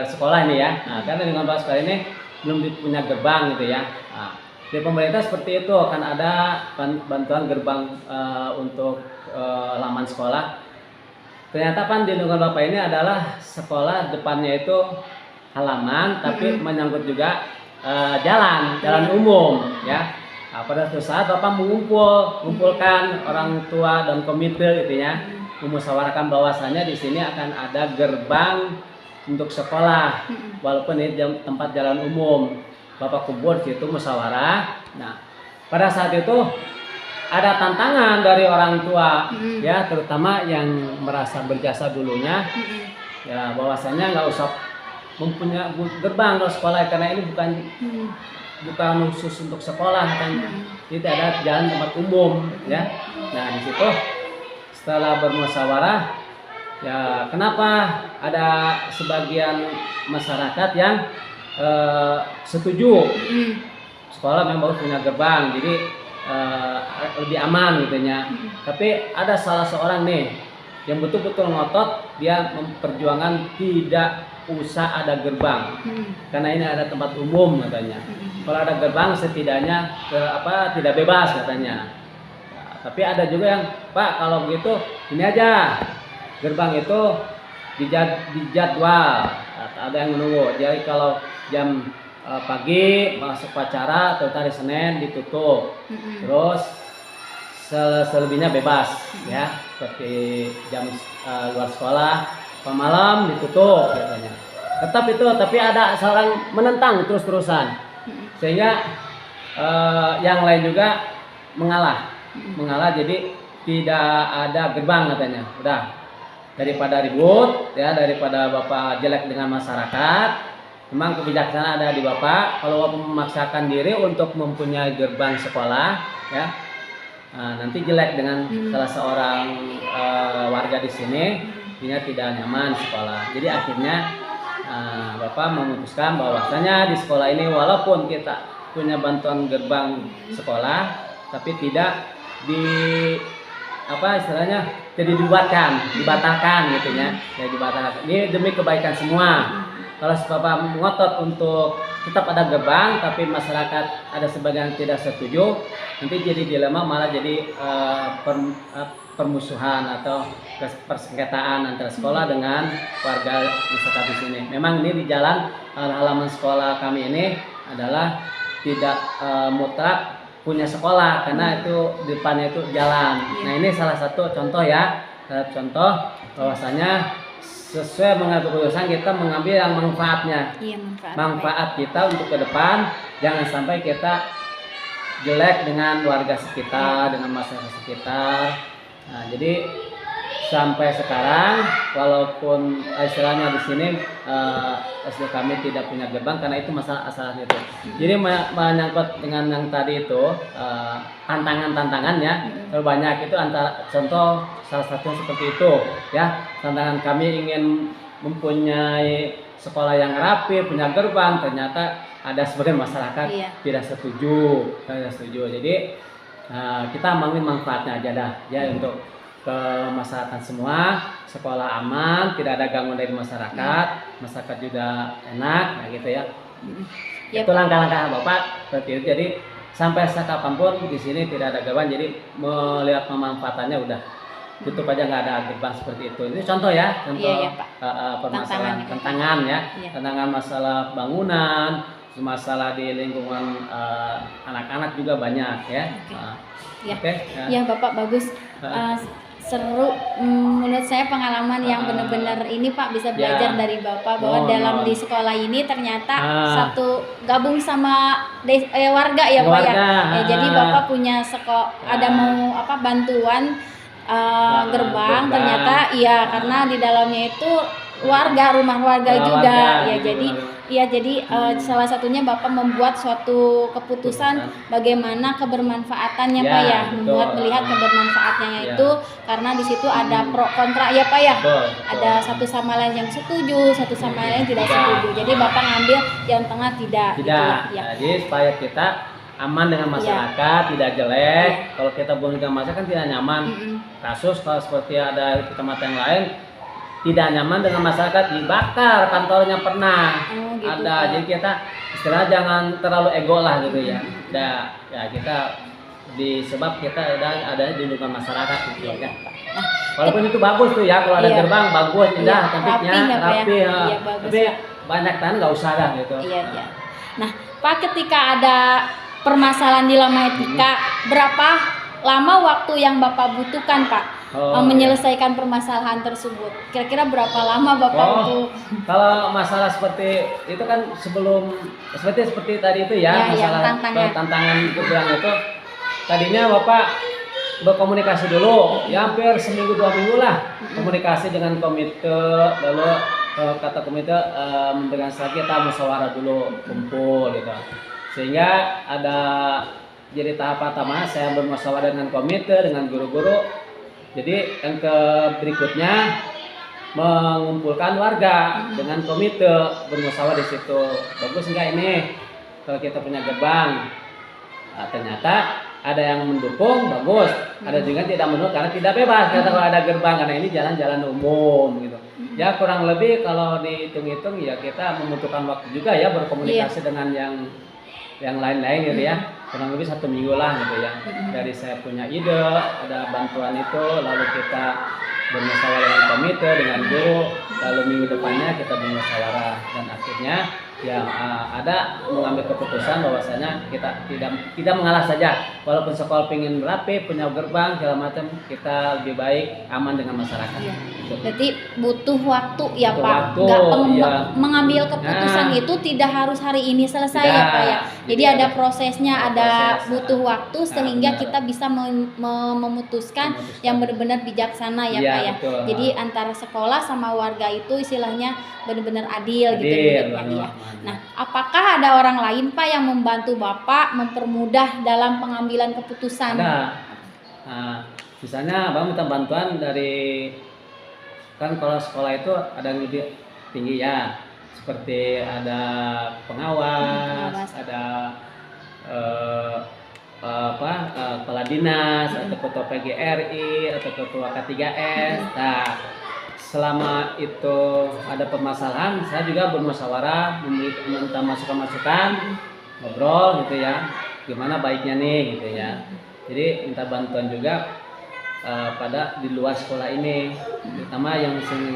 [SPEAKER 3] sekolah ini ya. Nah, karena dengan sekolah ini belum punya gerbang gitu ya. Nah, di pemerintah seperti itu akan ada bantuan gerbang untuk halaman sekolah. Ternyata kan di lingkungan Bapak ini adalah sekolah depannya itu halaman, tapi menyangkut juga jalan umum ya. Nah, pada suatu saat Bapak mengumpulkan orang tua dan komite gitu ya, memusyawarahkan bahwasannya di sini akan ada gerbang untuk sekolah, walaupun ini tempat jalan umum. Bapak kumpul situ musyawarah. Nah, pada saat itu ada tantangan dari orang tua ya, terutama yang merasa berjasa dulunya ya, bahwasannya nggak usah mempunyai gerbang ke sekolah karena ini bukan khusus untuk sekolah kan, tidak ada jalan tempat umum ya. Nah, di situ setelah bermusyawarah ya, kenapa ada sebagian masyarakat yang setuju sekolah memang harus punya gerbang, jadi lebih aman gitu ya. Tapi ada salah seorang nih yang betul-betul ngotot, dia memperjuangkan tidak usah ada gerbang karena ini ada tempat umum katanya. Kalau ada gerbang setidaknya tidak bebas katanya. Nah, tapi ada juga yang Pak kalau begitu ini aja gerbang itu dijadwal, ada yang menunggu. Jadi kalau jam pagi masuk upacara atau hari Senin ditutup, terus selebihnya bebas ya, seperti jam luar sekolah malam ditutup katanya. Tapi ada seorang menentang terus-terusan sehingga yang lain juga mengalah jadi tidak ada gerbang katanya. Udah, daripada ribut ya, daripada Bapak jelek dengan masyarakat, memang kebijaksanaan ada di Bapak. Kalau Bapak memaksakan diri untuk mempunyai gerbang sekolah ya, nanti jelek dengan salah seorang warga di sini, dia tidak nyaman sekolah. Jadi akhirnya Bapak memutuskan bahwasanya di sekolah ini walaupun kita punya bantuan gerbang sekolah, tapi tidak dibatalkan gitu ya. Jadi dibatalkan. Ini demi kebaikan semua. kalau si Bapak ngotot untuk tetap ada gerbang, tapi masyarakat ada sebagian tidak setuju, nanti jadi dilema malah jadi permusuhan atau persengketaan antara sekolah dengan warga masyarakat di sini. Memang ini di jalan halaman sekolah kami ini adalah tidak mutlak punya sekolah karena itu depannya itu jalan. Nah ini salah satu contoh ya, contoh bahwasanya sesuai mengambil keputusan kita mengambil yang manfaatnya.
[SPEAKER 2] Iya,
[SPEAKER 3] Manfaat kita untuk ke depan, jangan sampai kita jelek dengan warga sekitar, dengan masyarakat sekitar. Nah, jadi sampai sekarang walaupun istilahnya di sini SD kami tidak punya gerbang karena itu masalah asalnya itu. Jadi menyangkut dengan yang tadi itu tantangan-tantangannya banyak itu antara contoh salah satu seperti itu ya, tantangan kami ingin mempunyai sekolah yang rapi, punya gerbang, ternyata ada sebagian masyarakat tidak setuju. Jadi kita ambil manfaatnya aja dah ya untuk ke masyarakat semua, sekolah aman, tidak ada gangguan dari masyarakat, masyarakat juga enak, nah gitu ya. Itu langkah-langkah Bapak seperti itu. Jadi sampai kapanpun di sini tidak ada gangguan, jadi melihat pemanfaatannya udah tutup aja, nggak ada gerbang seperti itu. Ini contoh ya, contoh permasalahan tantangan ya, tantangan masalah bangunan, masalah di lingkungan anak-anak juga banyak ya.
[SPEAKER 2] Ya Bapak bagus. Seru, menurut saya pengalaman yang benar-benar ini Pak, bisa belajar dari Bapak bahwa dalam di sekolah ini ternyata satu gabung sama warga ya Pak ya. Jadi Bapak punya ada mau bantuan gerbang, ternyata iya karena di dalamnya itu rumah warga juga ya. Jadi salah satunya Bapak membuat suatu keputusan bagaimana kebermanfaatannya Pak ya, membuat melihat kebermanfaatannya itu karena di situ ada pro kontra ya Pak ya. Ada satu sama lain yang setuju, satu sama lain tidak setuju. Jadi Bapak ngambil yang tengah tidak.
[SPEAKER 3] Jadi supaya kita aman dengan masyarakat, tidak jelek. Kalau kita buang dengan masyarakat kan tidak nyaman. Kasus kalau seperti ada di tempat yang lain tidak nyaman dengan masyarakat, dibakar kantornya pernah gitu, ada. Jadi kita istilah jangan terlalu ego lah gitu ya. Ya kita disebab kita ada di lingkungan masyarakat gitu ya. Walaupun itu bagus tuh ya, kalau ada gerbang bagus, indah, cantiknya, rapi. Tapi banyak tanah nggak usah lah gitu.
[SPEAKER 2] Nah Pak, ketika ada permasalahan di Lama Etika, berapa lama waktu yang Bapak butuhkan Pak menyelesaikan permasalahan tersebut? Kira-kira berapa lama Bapak untuk?
[SPEAKER 3] Kalau masalah seperti itu kan seperti tadi itu ya, masalah tantangan gerbang itu tadinya Bapak berkomunikasi dulu ya, hampir seminggu 2 minggu lah komunikasi dengan komite, lalu kata komite dengan kita musyawarah dulu, kumpul gitu, sehingga ada jadi tahap pertama saya bermusyawarah dengan komite, dengan guru-guru. Jadi yang berikutnya mengumpulkan warga dengan komite, bermusyawarah di situ. Bagus enggak ini kalau kita punya gerbang? Ternyata ada yang mendukung, bagus. Ada juga tidak mendukung karena tidak bebas. Kata kalau ada gerbang karena ini jalan-jalan umum gitu. Ya kurang lebih kalau dihitung-hitung ya kita membutuhkan waktu juga ya berkomunikasi dengan yang lain-lain gitu ya. Kurang lebih 1 minggu lah gitu ya. Dari saya punya ide, ada bantuan itu, lalu kita bermusyawarah dengan komite, dengan guru, lalu minggu depannya kita bermusyawarah dan akhirnya yang ada mengambil keputusan bahwasanya kita tidak mengalah saja, walaupun sekolah pengen rapi, punya gerbang segala macam, kita lebih baik aman dengan masyarakat.
[SPEAKER 2] Berarti butuh waktu ya Pak, nggak mengambil keputusan itu tidak harus hari ini selesai ya Pak ya. Jadi ada prosesnya, ada butuh waktu sehingga kita bisa memutuskan yang benar-benar bijaksana ya Pak ya. Jadi antara sekolah sama warga itu istilahnya benar-benar adil gitu ya. Nah, apakah ada orang lain Pak yang membantu Bapak mempermudah dalam pengambilan keputusan?
[SPEAKER 3] Ada. Misalnya Abang minta bantuan dari, kan kalau sekolah itu ada yang lebih tinggi ya, seperti ada pengawas. Ada kepala dinas atau ketua PGRI atau ketua K3S. Nah, selama itu ada permasalahan, saya juga bermusyawarah, meminta masukan-masukan, ngobrol gitu ya, gimana baiknya nih gitu ya. Jadi minta bantuan juga pada di luar sekolah ini, terutama yang sering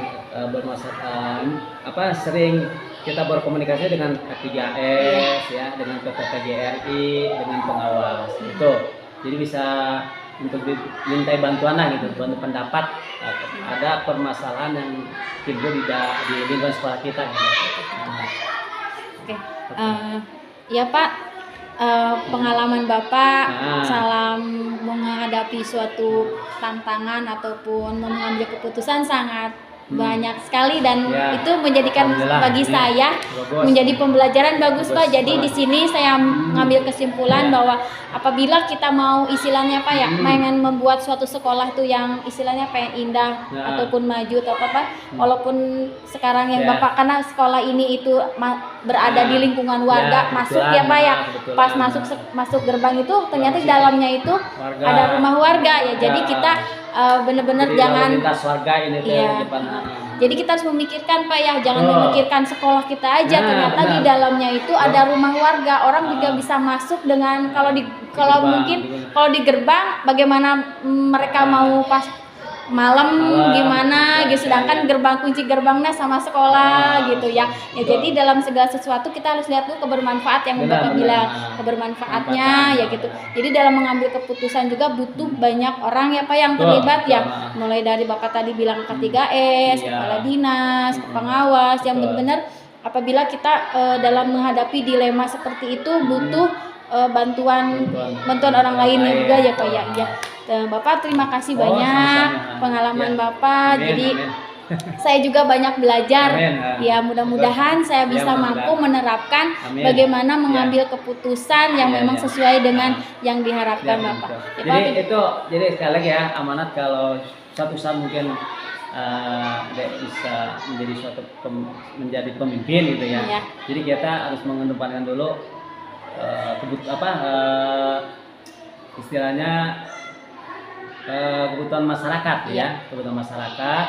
[SPEAKER 3] sering kita berkomunikasi dengan K3S ya, dengan PPGRI, dengan pengawas itu. Jadi bisa untuk dimintai bantuan lah gitu, bantu pendapat ada permasalahan yang timbul di lingkungan sekolah kita gitu.
[SPEAKER 2] Oke. Ya Pak, pengalaman Bapak salam menghadapi suatu tantangan ataupun mengambil keputusan sangat banyak sekali dan
[SPEAKER 3] Ya,
[SPEAKER 2] itu menjadikan
[SPEAKER 3] alhamdulillah,
[SPEAKER 2] bagi
[SPEAKER 3] ini
[SPEAKER 2] saya
[SPEAKER 3] bagus.
[SPEAKER 2] menjadi pembelajaran bagus
[SPEAKER 3] Bagus
[SPEAKER 2] Pak. Jadi di
[SPEAKER 3] banget.
[SPEAKER 2] sini saya mengambil kesimpulan
[SPEAKER 3] Ya.
[SPEAKER 2] bahwa apabila kita mau istilahnya Pak ya, pengen membuat suatu sekolah tuh yang istilahnya pengen indah
[SPEAKER 3] Ya.
[SPEAKER 2] ataupun maju atau apa walaupun sekarang yang
[SPEAKER 3] Ya.
[SPEAKER 2] Bapak karena sekolah ini itu berada
[SPEAKER 3] Ya.
[SPEAKER 2] di lingkungan warga,
[SPEAKER 3] Ya,
[SPEAKER 2] masuk
[SPEAKER 3] kebetulan,
[SPEAKER 2] ya Pak ya.
[SPEAKER 3] kebetulan.
[SPEAKER 2] Pas masuk gerbang itu ternyata di dalamnya itu
[SPEAKER 3] Warga.
[SPEAKER 2] ada rumah warga ya. Jadi
[SPEAKER 3] Ya.
[SPEAKER 2] kita benar-benar
[SPEAKER 3] Jadi
[SPEAKER 2] jangan
[SPEAKER 3] lalu lintas warga ini tuh
[SPEAKER 2] Iya.
[SPEAKER 3] di depan.
[SPEAKER 2] jadi kita harus memikirkan Pak ya, jangan
[SPEAKER 3] Oh.
[SPEAKER 2] memikirkan sekolah kita aja.
[SPEAKER 3] Nah,
[SPEAKER 2] Ternyata di
[SPEAKER 3] benar.
[SPEAKER 2] dalamnya itu ada rumah warga. Orang juga bisa masuk dengan kalau
[SPEAKER 3] gerbang,
[SPEAKER 2] mungkin
[SPEAKER 3] di-
[SPEAKER 2] kalau di gerbang bagaimana mereka mau pas malam gimana
[SPEAKER 3] Ya,
[SPEAKER 2] gitu. Sedangkan gerbang kunci gerbangnya sama sekolah gitu ya. Ya
[SPEAKER 3] betul.
[SPEAKER 2] jadi dalam segala sesuatu kita harus lihat dulu kebermanfaat yang
[SPEAKER 3] Benar,
[SPEAKER 2] Bapak
[SPEAKER 3] benar.
[SPEAKER 2] bilang,
[SPEAKER 3] Nah,
[SPEAKER 2] kebermanfaatnya
[SPEAKER 3] manfaatnya.
[SPEAKER 2] ya gitu. Jadi dalam mengambil keputusan juga butuh banyak orang ya Pak yang
[SPEAKER 3] Betul,
[SPEAKER 2] terlibat ya.
[SPEAKER 3] betul.
[SPEAKER 2] Mulai dari Bapak tadi bilang K3S,
[SPEAKER 3] Iya.
[SPEAKER 2] kepala dinas, pengawas yang
[SPEAKER 3] Betul.
[SPEAKER 2] benar-benar apabila kita dalam menghadapi dilema seperti itu butuh bantuan orang lain juga ya Pak ya. Ya. Bapak terima kasih
[SPEAKER 3] Oh,
[SPEAKER 2] banyak
[SPEAKER 3] sama-sama.
[SPEAKER 2] pengalaman
[SPEAKER 3] Ya.
[SPEAKER 2] Bapak.
[SPEAKER 3] Amin,
[SPEAKER 2] Jadi
[SPEAKER 3] amin.
[SPEAKER 2] saya juga banyak belajar.
[SPEAKER 3] Amin.
[SPEAKER 2] Ya mudah-mudahan saya
[SPEAKER 3] Ya,
[SPEAKER 2] bisa
[SPEAKER 3] mudah-mudahan.
[SPEAKER 2] mampu menerapkan
[SPEAKER 3] Amin.
[SPEAKER 2] bagaimana mengambil keputusan yang
[SPEAKER 3] Ya,
[SPEAKER 2] memang
[SPEAKER 3] ya.
[SPEAKER 2] sesuai dengan yang diharapkan
[SPEAKER 3] Ya,
[SPEAKER 2] Bapak.
[SPEAKER 3] betul.
[SPEAKER 2] Ya, Pak,
[SPEAKER 3] Jadi sekali lagi ya, amanat kalau suatu saat mungkin Dek bisa menjadi pemimpin gitu ya.
[SPEAKER 2] Ya.
[SPEAKER 3] Jadi kita harus mengedepankan dulu istilahnya kebutuhan masyarakat ya, kebutuhan masyarakat.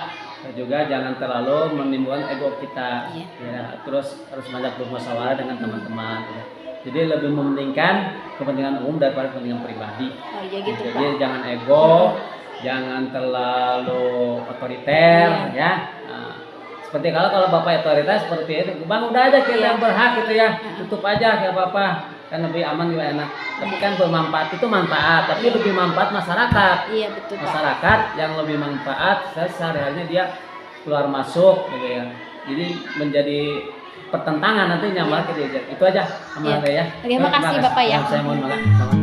[SPEAKER 3] Juga jangan terlalu menimbulkan ego kita,
[SPEAKER 2] Iya.
[SPEAKER 3] ya. Terus harus banyak bermusyawarah dengan teman-teman. Ya. Jadi lebih mementingkan kepentingan umum daripada kepentingan pribadi.
[SPEAKER 2] Oh iya gitu Pak.
[SPEAKER 3] Jadi jangan ego, jangan terlalu otoriter, ya. Nah, seperti kalau Bapak otoriter seperti itu, bang udah aja kita
[SPEAKER 2] Iya.
[SPEAKER 3] yang berhak gitu ya, tutup aja kayak apa, kan lebih aman juga enak. Tapi kan bermanfaat itu manfaat, tapi lebih manfaat masyarakat.
[SPEAKER 2] Iya betul Pak.
[SPEAKER 3] Masyarakat yang lebih manfaat sehari-harinya dia keluar masuk gitu ya. Jadi menjadi pertentangan nantinya malah gitu. Itu aja amanat ya.
[SPEAKER 2] Oke, makasih Bapak ya.
[SPEAKER 3] Saya mohon maaf.